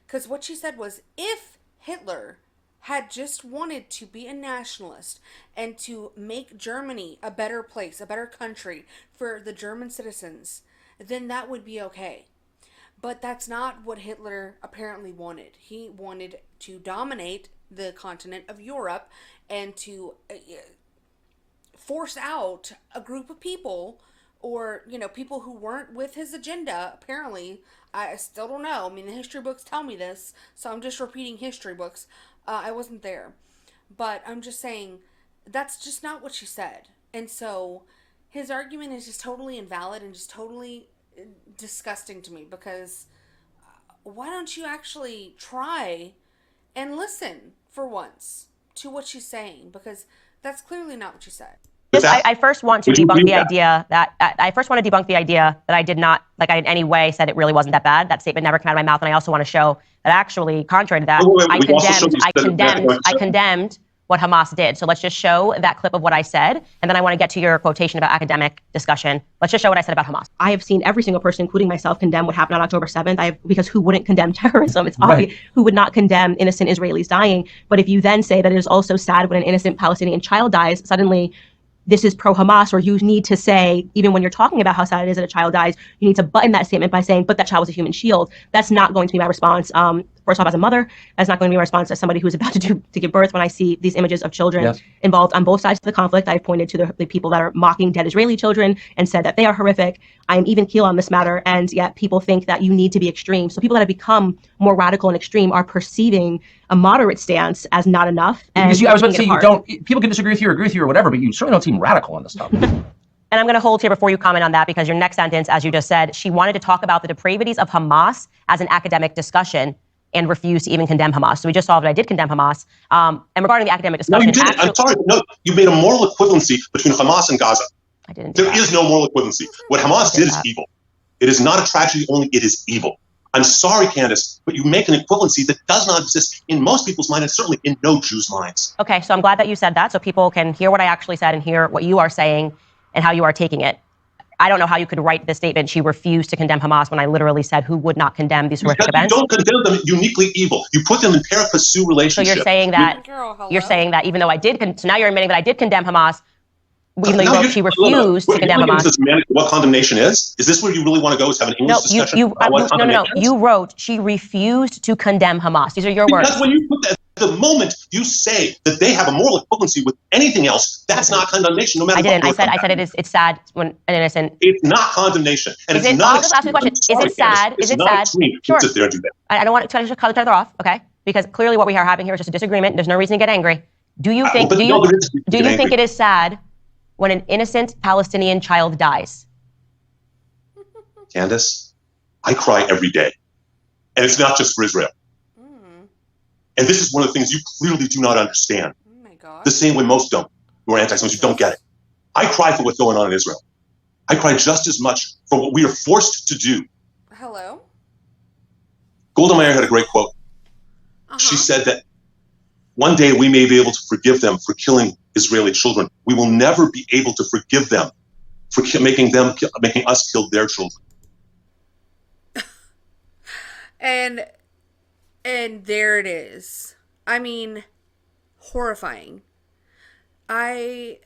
Because what she said was, if Hitler had just wanted to be a nationalist and to make Germany a better place, a better country for the German citizens, then that would be okay. But that's not what Hitler apparently wanted. He wanted to dominate the continent of Europe and to force out a group of people, or, you know, people who weren't with his agenda, apparently. I still don't know. I mean, the history books tell me this, so I'm just repeating history books. I wasn't there. But I'm just saying, that's just not what she said. And so, his argument is just totally invalid and just totally disgusting to me, because why don't you actually try and listen for once to what she's saying, because that's clearly not what she said. I first want to debunk the idea that I did not, like, I in any way said it really wasn't that bad. That statement never came out of my mouth, and I also want to show that actually, contrary to that, I condemned what Hamas did. So let's just show that clip of what I said, and then I want to get to your quotation about academic discussion. Let's just show what I said about Hamas. I have seen every single person, including myself, condemn what happened on October 7th. Because who wouldn't condemn terrorism? It's obvious. Who would not condemn innocent Israelis dying? But if you then say that it is also sad when an innocent Palestinian child dies, suddenly this is pro-Hamas, or you need to say, even when you're talking about how sad it is that a child dies, you need to button that statement by saying, but that child was a human shield. That's not going to be my response. First off, as a mother, that's not going to be my response as somebody who's about to give birth. When I see these images of children involved on both sides of the conflict, I've pointed to the people that are mocking dead Israeli children and said that they are horrific. I am even keel on this matter, and yet people think that you need to be extreme. So people that have become more radical and extreme are perceiving a moderate stance as not enough. And I was about to say, people can disagree with you or agree with you or whatever, but you certainly don't seem radical on this topic. And I'm going to hold here before you comment on that, because your next sentence, as you just said, she wanted to talk about the depravities of Hamas as an academic discussion and refused to even condemn Hamas. So we just saw that I did condemn Hamas. And regarding the academic discussion... No, you didn't. I'm sorry. No, you made a moral equivalency between Hamas and Gaza. I didn't do that. There is no moral equivalency. What Hamas did is evil. It is not a tragedy only, it is evil. I'm sorry, Candace, but you make an equivalency that does not exist in most people's minds, and certainly in no Jews' minds. Okay, so I'm glad that you said that, so people can hear what I actually said and hear what you are saying and how you are taking it. I don't know how you could write this statement, she refused to condemn Hamas, when I literally said who would not condemn these horrific events. You don't condemn them uniquely evil. You put them in pari passu relationship. So you're saying that, even though I did, so now you're admitting that I did condemn Hamas, even though you wrote she refused to condemn Hamas. What condemnation is? Is this where you really want to go, is have an English discussion? You wrote she refused to condemn Hamas. These are your words. Because when you put that, the moment you say that they have a moral equivalency with anything else, that's not condemnation, no matter what. I didn't. I said it's sad when an innocent... It's not condemnation. And it's I'll not... just ask you a question. Is it sad? Is it sad? Sure. Sit there and do that. I don't want to cut each other off, okay? Because clearly what we are having here is just a disagreement. There's no reason to get angry. Do you think it is sad when an innocent Palestinian child dies? Candace, I cry every day. And it's not just for Israel. And this is one of the things you clearly do not understand. Oh my God. The same way most don't, who are anti-Semites, you don't get it. I cry for what's going on in Israel. I cry just as much for what we are forced to do. Hello? Golda Meir had a great quote. She said that one day we may be able to forgive them for killing Israeli children. We will never be able to forgive them for making us kill their children. And there it is. I mean, horrifying. My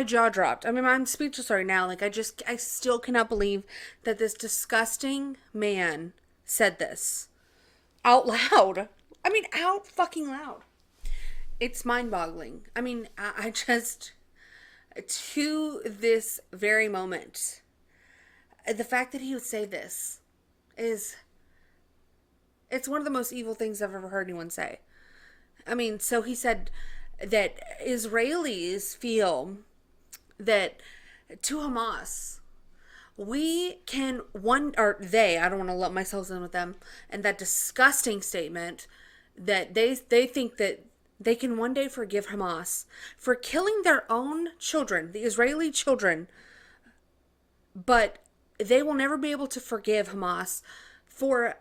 jaw dropped. I mean, I'm speechless right now. Like, I still cannot believe that this disgusting man said this out loud. I mean, out fucking loud. It's mind-boggling. I mean, I just, to this very moment, the fact that he would say this it's one of the most evil things I've ever heard anyone say. I mean, so he said that Israelis feel that to Hamas, we can I don't want to lump myself in with them, and that disgusting statement that they think that they can one day forgive Hamas for killing their own children, the Israeli children, but they will never be able to forgive Hamas for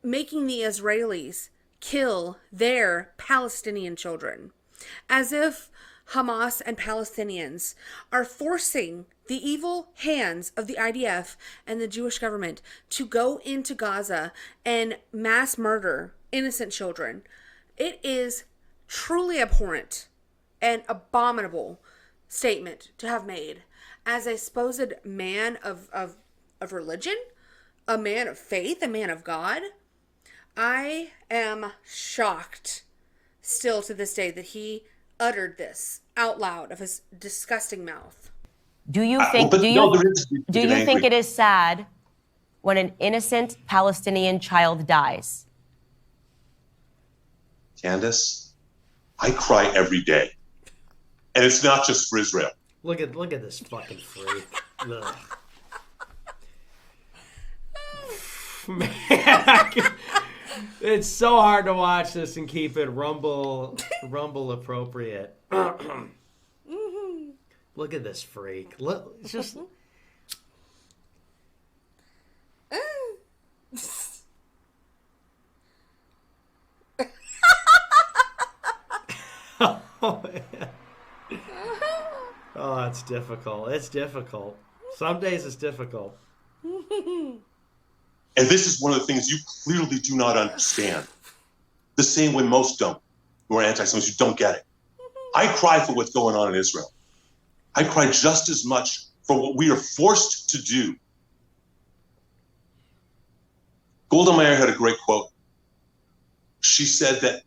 making the Israelis kill their Palestinian children. As if Hamas and Palestinians are forcing the evil hands of the IDF and the Jewish government to go into Gaza and mass murder innocent children. It is truly abhorrent and abominable statement to have made as a supposed man of religion, a man of faith, a man of God. I am shocked still to this day that he uttered this out loud of his disgusting mouth. Do you think it is sad when an innocent Palestinian child dies? Candace, I cry every day. And it's not just for Israel. Look at this fucking freak. Ugh. Man, it's so hard to watch this and keep it rumble appropriate. Look at this freak. Look, it's just. Oh, man. Oh, it's difficult. It's difficult. Some days it's difficult. And this is one of the things you clearly do not understand. The same way most don't, who are anti-Semites, who don't get it. I cry for what's going on in Israel. I cry just as much for what we are forced to do. Golda Meir had a great quote. She said that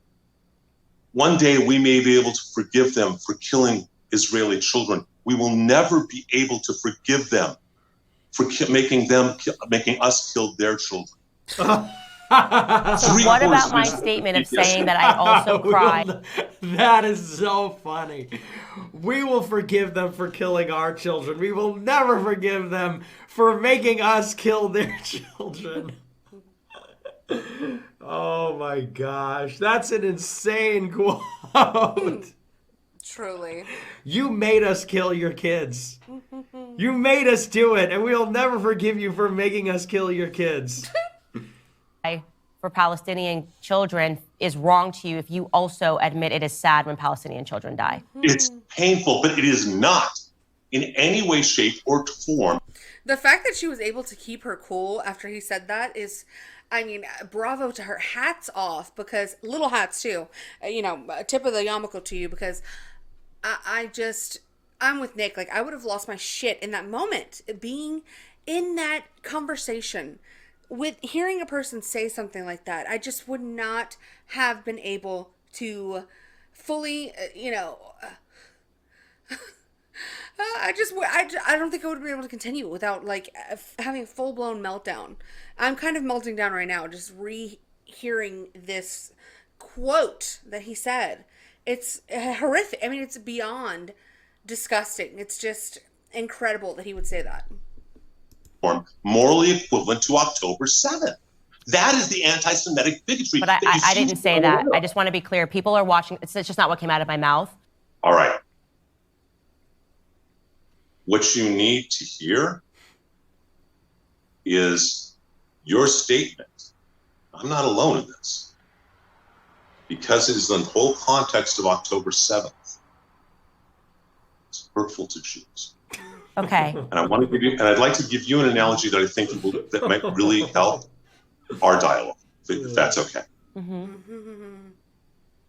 one day we may be able to forgive them for killing Israeli children. We will never be able to forgive them for making us kill their children. So what about my statement of saying that I also cry? That is so funny. We will forgive them for killing our children. We will never forgive them for making us kill their children. Oh my gosh, that's an insane quote. Truly. You made us kill your kids. You made us do it, and we'll never forgive you for making us kill your kids. For Palestinian children is wrong to you if you also admit it is sad when Palestinian children die. It's painful, but it is not in any way, shape, or form. The fact that she was able to keep her cool after he said that is, I mean, bravo to her. Hats off, because little hats too. You know, tip of the yarmulke to you, because I'm with Nick. Like, I would have lost my shit in that moment, being in that conversation with hearing a person say something like that. I just would not have been able to fully, I don't think I would be able to continue without like having a full blown meltdown. I'm kind of melting down right now, just hearing this quote that he said. It's horrific. I mean, it's beyond disgusting. It's just incredible that he would say that. Morally equivalent to October 7th. That is the anti-Semitic bigotry. But I didn't say that. I just want to be clear. People are watching. It's just not what came out of my mouth. All right. What you need to hear is your statement. I'm not alone in this. Because it is the whole context of October 7th. It's hurtful to Jews. Okay. And I'd like to give you an analogy that I think that might really help. our dialogue, if that's okay.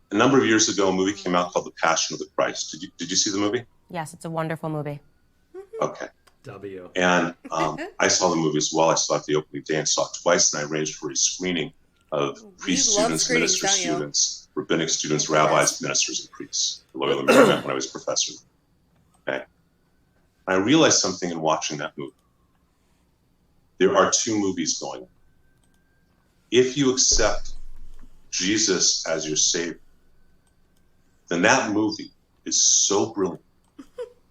A number of years ago, a movie came out called The Passion of the Christ. Did you see the movie? Yes, it's a wonderful movie. Okay. W. And I saw the movie as well. I saw it the opening day and saw it twice, and I arranged for a screening of priest students, minister students, rabbinic students, rabbis, ministers, and priests. Loyola Marymount when I was a professor. Okay. And I realized something in watching that movie. There are two movies going on. If you accept Jesus as your savior, then that movie is so brilliant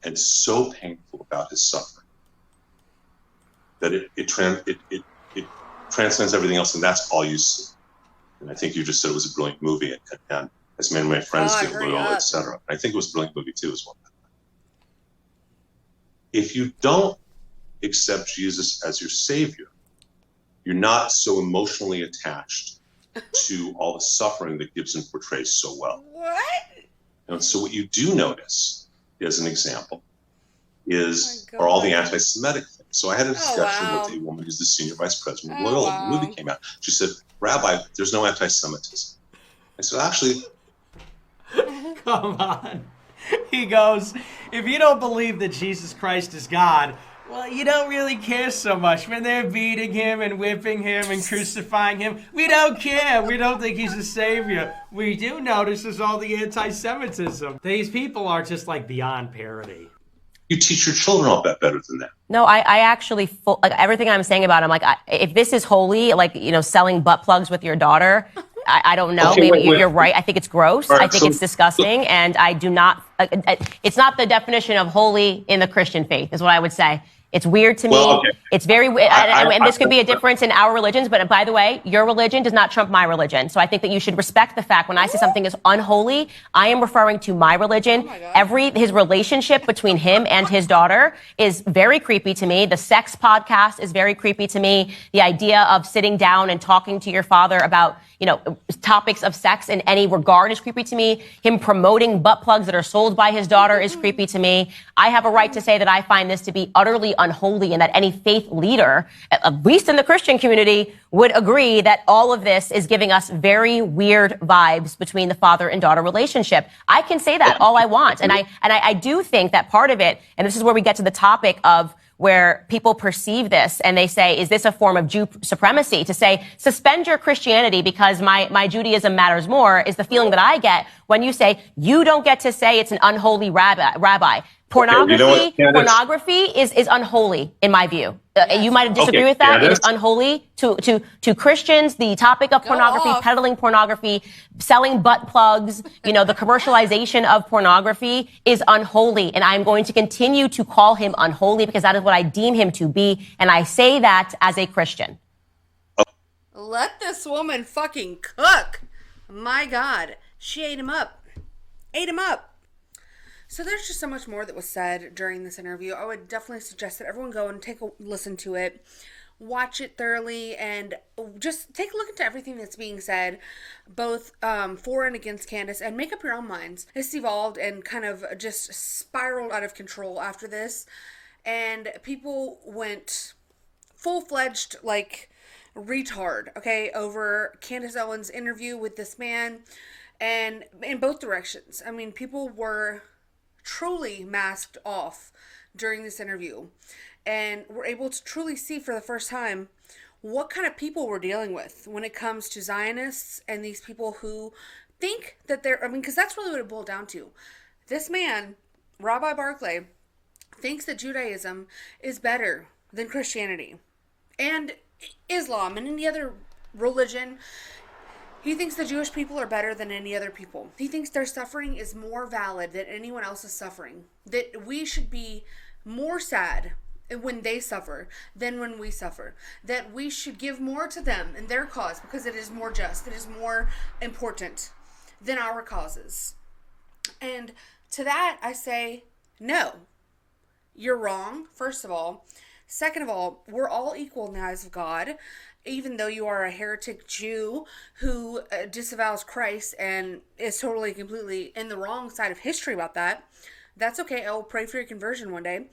and so painful about his suffering that it transcends everything else, and that's all you see. And I think you just said it was a brilliant movie, and as many of my friends did, Loyola, etc. I think it was a brilliant movie too as well. If you don't accept Jesus as your savior, you're not so emotionally attached to all the suffering that Gibson portrays so well. What? And so what you do notice, as an example, are all the anti-Semitic things. So I had a discussion with a woman who's the senior vice president of Loyola. The movie came out. She said, Rabbi, there's no anti-Semitism. I said, actually... Come on. He goes, if you don't believe that Jesus Christ is God, well, you don't really care so much. When they're beating him and whipping him and crucifying him, we don't care. We don't think he's a savior. We do notice is all the anti-Semitism. These people are just like beyond parody. You teach your children all that better than that. No, I actually, like, everything I'm saying about him, like, if this is holy, like, you know, selling butt plugs with your daughter, I don't know. Okay, maybe wait. you're right. I think it's gross. Right, I think it's disgusting. And I do not, it's not the definition of holy in the Christian faith, is what I would say. It's weird to me. Well, okay. It's very weird. And this could be a difference in our religions. But by the way, your religion does not trump my religion. So I think that you should respect the fact when I say something is unholy, I am referring to my religion. His relationship between him and his daughter is very creepy to me. The sex podcast is very creepy to me. The idea of sitting down and talking to your father about, you know, topics of sex in any regard is creepy to me. Him promoting butt plugs that are sold by his daughter is creepy to me. I have a right to say that I find this to be utterly unholy, and that any faith leader, at least in the Christian community, would agree that all of this is giving us very weird vibes between the father and daughter relationship. I can say that all I want. And I do think that part of it, and this is where we get to the topic of where people perceive this and they say, is this a form of Jew supremacy? To say, suspend your Christianity because my Judaism matters more, is the feeling that I get when you say, you don't get to say it's an unholy rabbi. Pornography, pornography is unholy in my view. You might disagree with that. It is unholy to Christians. The topic of pornography, peddling pornography, selling butt plugs, you know, the commercialization of pornography is unholy. And I'm going to continue to call him unholy because that is what I deem him to be. And I say that as a Christian. Let this woman fucking cook. My God. She ate him up. Ate him up. So there's just so much more that was said during this interview. I would definitely suggest that everyone go and take a listen to it, watch it thoroughly, and just take a look into everything that's being said, both for and against Candace, and make up your own minds. It's evolved and kind of just spiraled out of control after this, and people went full-fledged, like, retard, okay, over Candace Owens' interview with this man, and in both directions. I mean, people were truly masked off during this interview, and we're able to truly see for the first time what kind of people we're dealing with when it comes to Zionists and these people who think that they're, I mean, because that's really what it boiled down to. This man, Rabbi Barclay, thinks that Judaism is better than Christianity and Islam and any other religion. He thinks the Jewish people are better than any other people. He thinks their suffering is more valid than anyone else's suffering. That we should be more sad when they suffer than when we suffer. That we should give more to them and their cause because it is more just. It is more important than our causes. And to that, I say, no. You're wrong, first of all. Second of all, we're all equal in the eyes of God. Even though you are a heretic Jew who disavows Christ and is totally, completely in the wrong side of history about that, that's okay. I will pray for your conversion one day.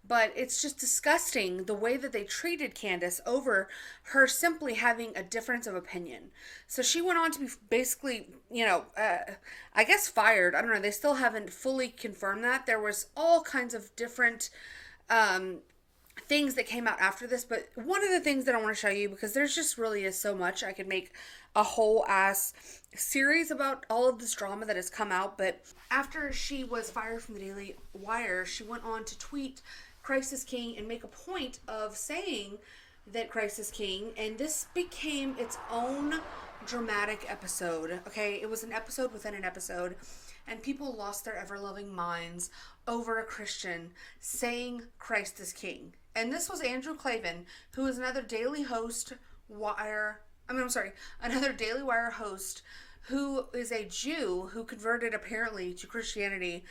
But it's just disgusting the way that they treated Candace over her simply having a difference of opinion. So she went on to be basically, I guess fired. I don't know. They still haven't fully confirmed that. There was all kinds of different things that came out after this. But one of the things that I want to show you, because there's just really is so much, I could make a whole ass series about all of this drama that has come out. But after she was fired from the Daily Wire, she went on to tweet Christ is King and make a point of saying that Christ is King, and this became its own dramatic episode. Okay, it was an episode within an episode, and people lost their ever-loving minds over a Christian saying Christ is King. And this was Andrew Klavan, who is another Daily Wire host who is a Jew who converted apparently to Christianity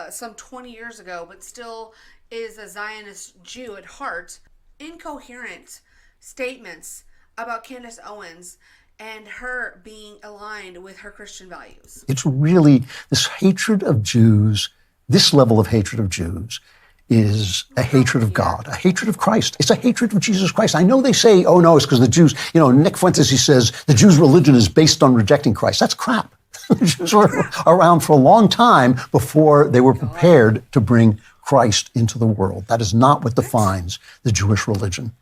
some 20 years ago, but still is a Zionist Jew at heart. Incoherent statements about Candace Owens and her being aligned with her Christian values. It's really this hatred of Jews, this level of hatred of Jews is a hatred of God, a hatred of Christ. It's a hatred of Jesus Christ. I know they say, oh no, it's because the Jews, Nick Fuentes, he says, the Jews' religion is based on rejecting Christ. That's crap. The Jews were around for a long time before they were prepared to bring Christ into the world. That is not what defines the Jewish religion.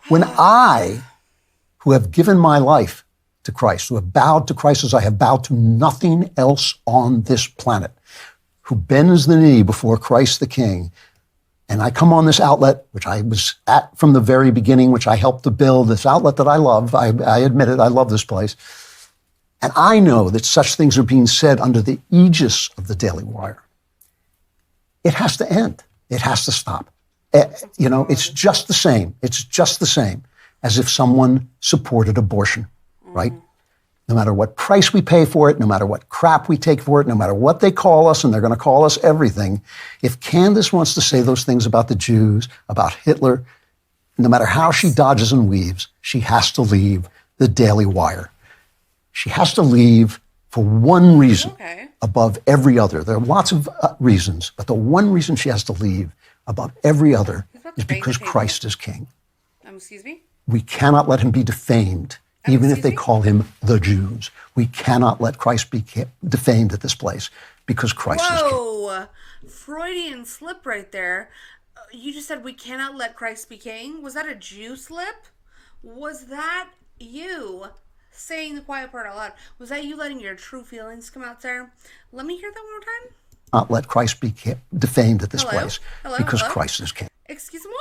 When I, who have given my life to Christ, who have bowed to Christ as I have bowed to nothing else on this planet, who bends the knee before Christ the King, and I come on this outlet, which I was at from the very beginning, which I helped to build, this outlet that I love, I admit it, I love this place, and I know that such things are being said under the aegis of the Daily Wire. It has to end. It has to stop. It's just the same. It's just the same as if someone supported abortion, right? No matter what price we pay for it, no matter what crap we take for it, no matter what they call us, and they're going to call us everything, if Candace wants to say those things about the Jews, about Hitler, no matter how she dodges and weaves, she has to leave the Daily Wire. She has to leave for one reason above every other. There are lots of reasons, but the one reason she has to leave above every other is because Christ is King. Excuse me? We cannot let him be defamed, even if they call him the Jews. We cannot let Christ be defamed at this place because Christ is King. Whoa! Freudian slip right there. You just said we cannot let Christ be King. Was that a Jew slip? Was that you saying the quiet part out loud? Was that you letting your true feelings come out there? Let me hear that one more time. Not let Christ be defamed at this place because Christ is King. Excuse me?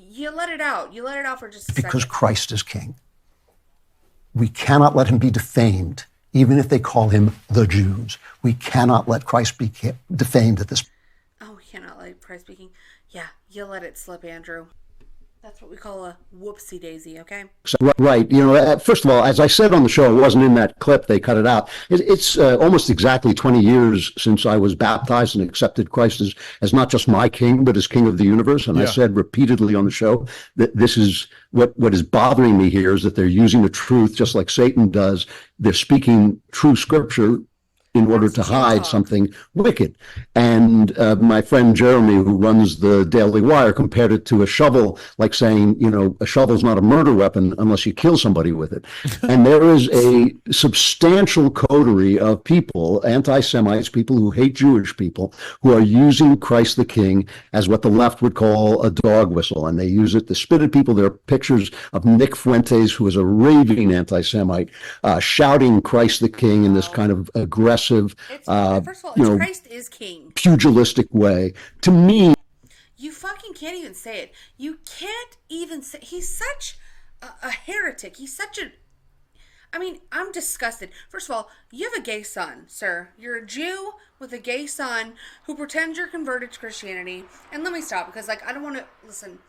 You let it out. You let it out for just a because second. Christ is King. We cannot let him be defamed, even if they call him the Jews. We cannot let Christ be defamed at this. Oh, we cannot let Christ be King. Yeah, you let it slip, Andrew. That's what we call a whoopsie daisy, okay? Right. First of all, as I said on the show, it wasn't in that clip. They cut it out. It's almost exactly 20 years since I was baptized and accepted Christ as not just my king, but as king of the universe. And I said repeatedly on the show that this is what is bothering me here is that they're using the truth just like Satan does. They're speaking true scripture in order to hide something wicked. And my friend Jeremy, who runs the Daily Wire, compared it to a shovel, like saying, a shovel's not a murder weapon unless you kill somebody with it. And there is a substantial coterie of people, anti-Semites, people who hate Jewish people, who are using Christ the King as what the left would call a dog whistle. And they use it to spit at people. There are pictures of Nick Fuentes, who is a raving anti-Semite, shouting Christ the King in this kind of aggressive, first of all, Christ is King. Pugilistic way. To me, you fucking can't even say it. You can't even say. He's such a heretic. He's such a. I mean, I'm disgusted. First of all, you have a gay son, sir. You're a Jew with a gay son who pretends you're converted to Christianity. And let me stop because, I don't want to listen.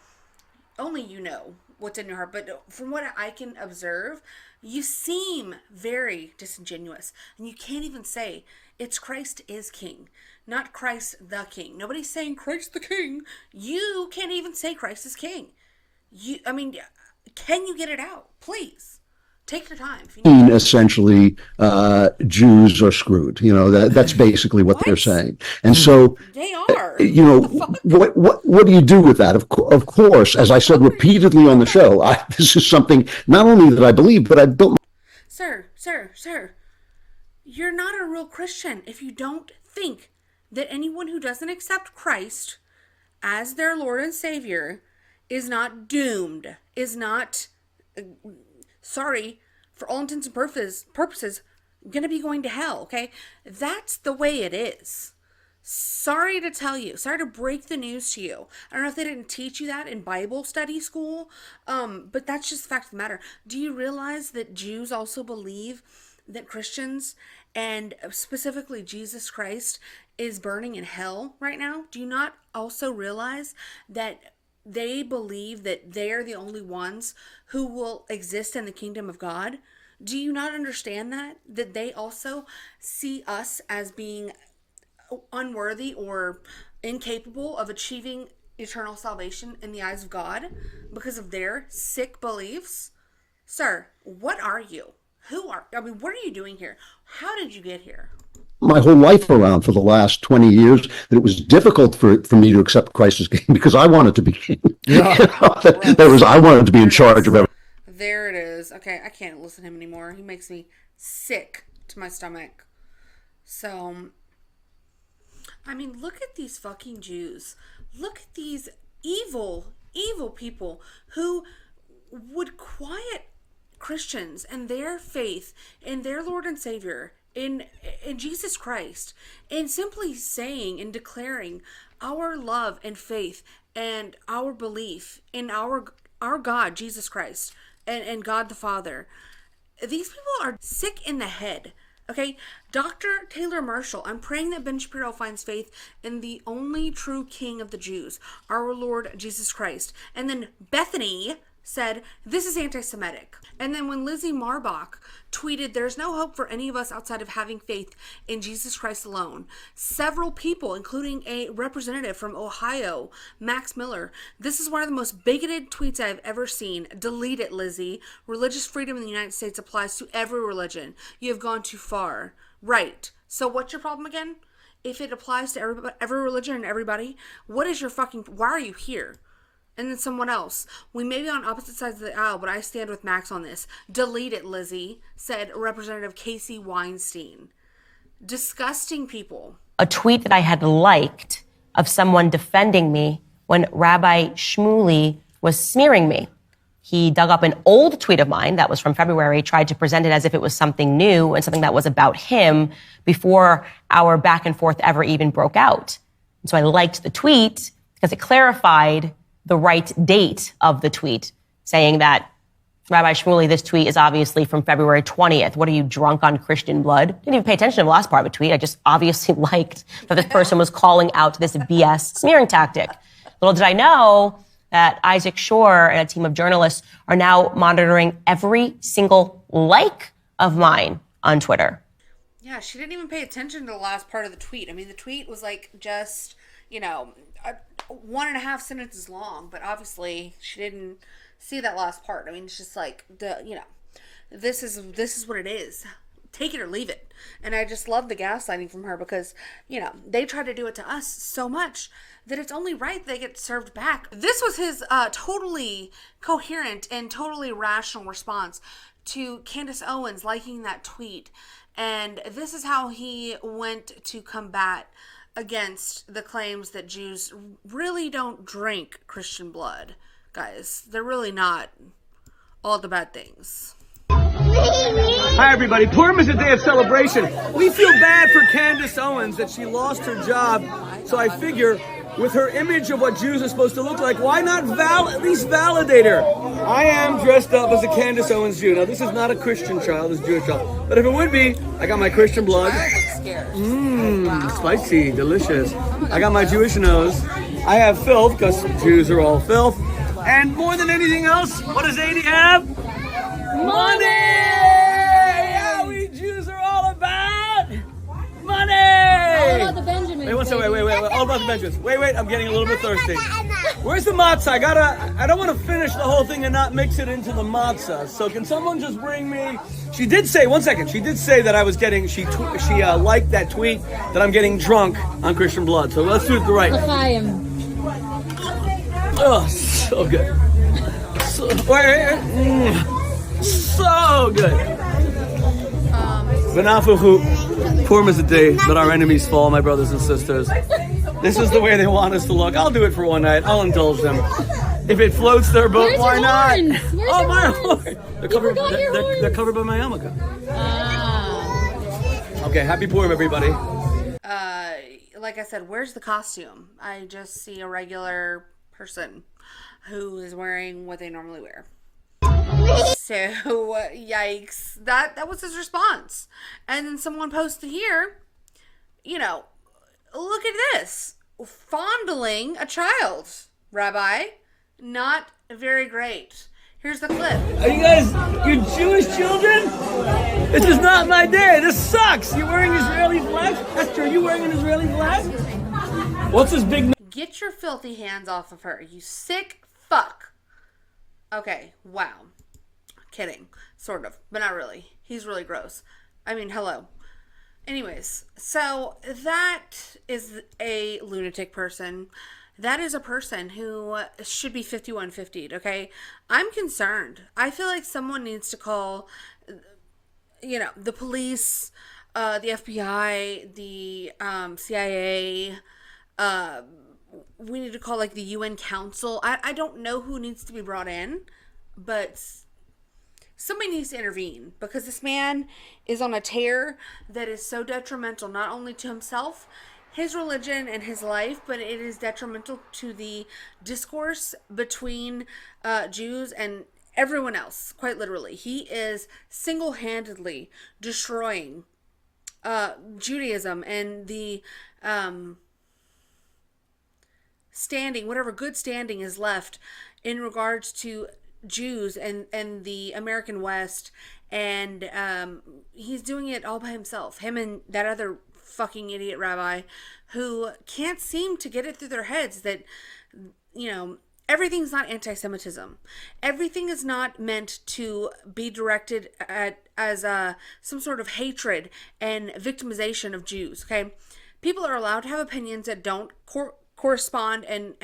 Only you know what's in your heart, but from what I can observe, you seem very disingenuous, and you can't even say it's Christ is King, not Christ the King. Nobody's saying Christ the King. You can't even say Christ is King. Can you get it out, please? Take your time. If you need to. Essentially, Jews are screwed. You know, that's basically what they're saying. And so, they are. You know, what do you do with that? Of course, as I said repeatedly on the show, this is something not only that I believe, but I've built. Sir, you're not a real Christian if you don't think that anyone who doesn't accept Christ as their Lord and Savior is not doomed, is not, sorry, for all intents and purposes, gonna be going to hell, okay? That's the way it is. Sorry to tell you, sorry to break the news to you. I don't know if they didn't teach you that in Bible study school, but that's just the fact of the matter. Do you realize that Jews also believe that Christians, and specifically Jesus Christ, is burning in hell right now? Do you not also realize that they believe that they're the only ones who will exist in the kingdom of God? Do you not understand that they also see us as being unworthy or incapable of achieving eternal salvation in the eyes of God because of their sick beliefs? Sir, what are you? What are you doing here? How did you get here? My whole life around for the last 20 years that it was difficult for me to accept Christ as king because I wanted to be king. Yeah. I wanted to be in charge of everything. There it is. Okay, I can't listen to him anymore. He makes me sick to my stomach. So, I mean, look at these fucking Jews. Look at these evil people who would quiet Christians and their faith in their Lord and Savior, in Jesus Christ, and simply saying and declaring our love and faith and our belief in our God, Jesus Christ, and God the Father. These people are sick in the head. Okay, Dr. Taylor Marshall, I'm praying that Ben Shapiro finds faith in the only true King of the Jews, our Lord Jesus Christ. And then Bethany said, this is anti-Semitic. And then when Lizzie Marbach tweeted, there's no hope for any of us outside of having faith in Jesus Christ alone, several people, including a representative from Ohio, Max Miller, this is one of the most bigoted tweets I've ever seen. Delete it, Lizzie. Religious freedom in the United States applies to every religion. You have gone too far. Right. So what's your problem again? If it applies to every religion and everybody, what is your why are you here? And then someone else. We may be on opposite sides of the aisle, but I stand with Max on this. Delete it, Lizzie, said Representative Casey Weinstein. Disgusting people. A tweet that I had liked of someone defending me when Rabbi Shmuley was smearing me. He dug up an old tweet of mine that was from February, tried to present it as if it was something new and something that was about him before our back and forth ever even broke out. And so I liked the tweet because it clarified the right date of the tweet, saying that, Rabbi Shmuley, this tweet is obviously from February 20th. What are you, drunk on Christian blood? Didn't even pay attention to the last part of the tweet. I just obviously liked that this person was calling out this BS smearing tactic. Little did I know that Isaac Shore and a team of journalists are now monitoring every single like of mine on Twitter. Yeah, she didn't even pay attention to the last part of the tweet. I mean, the tweet was like just, 1.5 sentences long, but obviously she didn't see that last part. I mean, it's just like this is what it is. Take it or leave it. And I just love the gaslighting from her because, they try to do it to us so much that it's only right they get served back. This was his totally coherent and totally rational response to Candace Owens liking that tweet. And this is how he went to combat against the claims that Jews really don't drink Christian blood. Guys, they're really not all the bad things. Hi everybody, Purim is a day of celebration. We feel bad for Candace Owens that she lost her job, so I figure with her image of what Jews are supposed to look like, why not at least validate her? I am dressed up as a Candace Owens Jew. Now this is not a Christian child, it's a Jewish child. But if it would be, I got my Christian blood. Spicy, delicious. I got my Jewish nose. I have filth, because Jews are all filth. And more than anything else, what does 80 have? Money! Yeah, we Jews are all about money! All about the Benjamins. Wait, all about the Benjamins. Wait, I'm getting a little bit thirsty. Where's the matzah? I don't want to finish the whole thing and not mix it into the matzah. So can someone just bring me? She did say, one second, she did say that I was getting, she liked that tweet that I'm getting drunk on Christian blood. So let's do it the right. Oh, so good. So good. V'nafuchu, poor is the day that our enemies fall, my brothers and sisters. This is the way they want us to look. I'll do it for one night. I'll indulge them. If it floats their boat, Where's why your not? horns? Where's Oh, your my horns? horn! They're covered by my yarmulke. Okay, happy Purim, everybody. Like I said, where's the costume? I just see a regular person who is wearing what they normally wear. So, yikes. That was his response. And then someone posted here, you know, look at this. Fondling a child, Rabbi. Not very great. Here's the clip. Are you guys, you Jewish children? This is not my day. This sucks. You wearing Israeli flags? Esther, are you wearing an Israeli flag? What's this big... Get your filthy hands off of her, you sick fuck. Okay, wow. Kidding. Sort of, but not really. He's really gross. I mean, hello. Anyways, so that is a lunatic person. That is a person who should be 5150'd, okay? I'm concerned. I feel like someone needs to call, you know, the police, the FBI, the CIA. We need to call, like, the UN Council. I don't know who needs to be brought in, but somebody needs to intervene because this man is on a tear that is so detrimental, not only to himself, his religion, and his life, but it is detrimental to the discourse between Jews and everyone else, quite literally. He is single-handedly destroying Judaism and the standing, whatever good standing is left in regards to Jews and the American West, and he's doing it all by himself. Him and that other fucking idiot rabbi who can't seem to get it through their heads that, you know, everything's not anti-Semitism. Everything is not meant to be directed at as some sort of hatred and victimization of Jews. Okay, people are allowed to have opinions that don't correspond and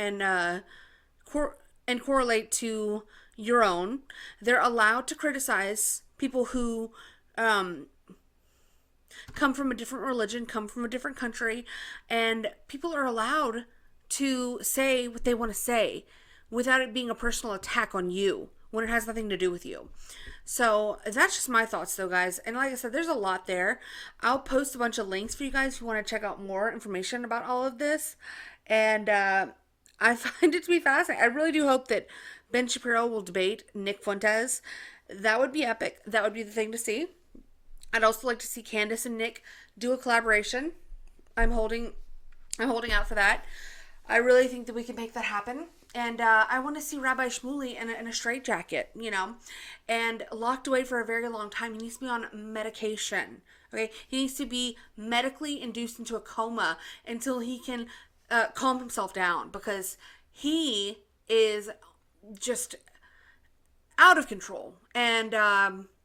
correlate to your own. They're allowed to criticize people who come from a different religion, come from a different country, and people are allowed to say what they want to say without it being a personal attack on you when it has nothing to do with you. So that's just my thoughts though, guys. And like I said, there's a lot there. I'll post a bunch of links for you guys if you want to check out more information about all of this. And I find it to be fascinating. I really do hope that Ben Shapiro will debate Nick Fuentes. That would be epic. That would be the thing to see. I'd also like to see Candace and Nick do a collaboration. I'm holding out for that. I really think that we can make that happen. And I want to see Rabbi Shmuley in a straitjacket, you know, and locked away for a very long time. He needs to be on medication, okay? He needs to be medically induced into a coma until he can calm himself down, because he is just out of control. And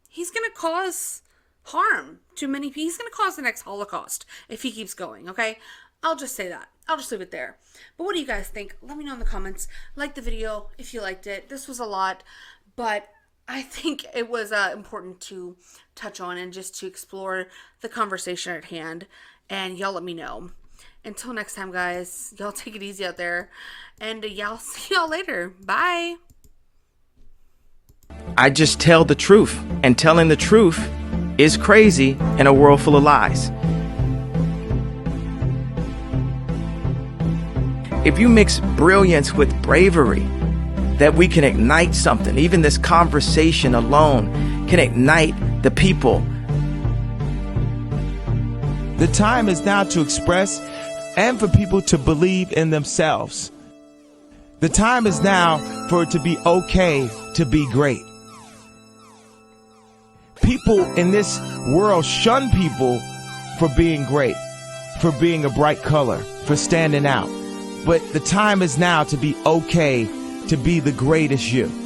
he's going to cause harm to many people. He's going to cause the next Holocaust if he keeps going, okay? I'll just say that. I'll just leave it there. But what do you guys think? Let me know in the comments. Like the video if you liked it. This was a lot, but I think it was important to touch on and just to explore the conversation at hand. And y'all let me know. Until next time, guys, y'all take it easy out there. And y'all see y'all later. Bye. I just tell the truth, and telling the truth is crazy in a world full of lies. If you mix brilliance with bravery, that we can ignite something. Even this conversation alone can ignite the people. The time is now to express and for people to believe in themselves. The time is now for it to be okay to be great. People in this world shun people for being great, for being a bright color, for standing out. But the time is now to be okay to be the greatest you.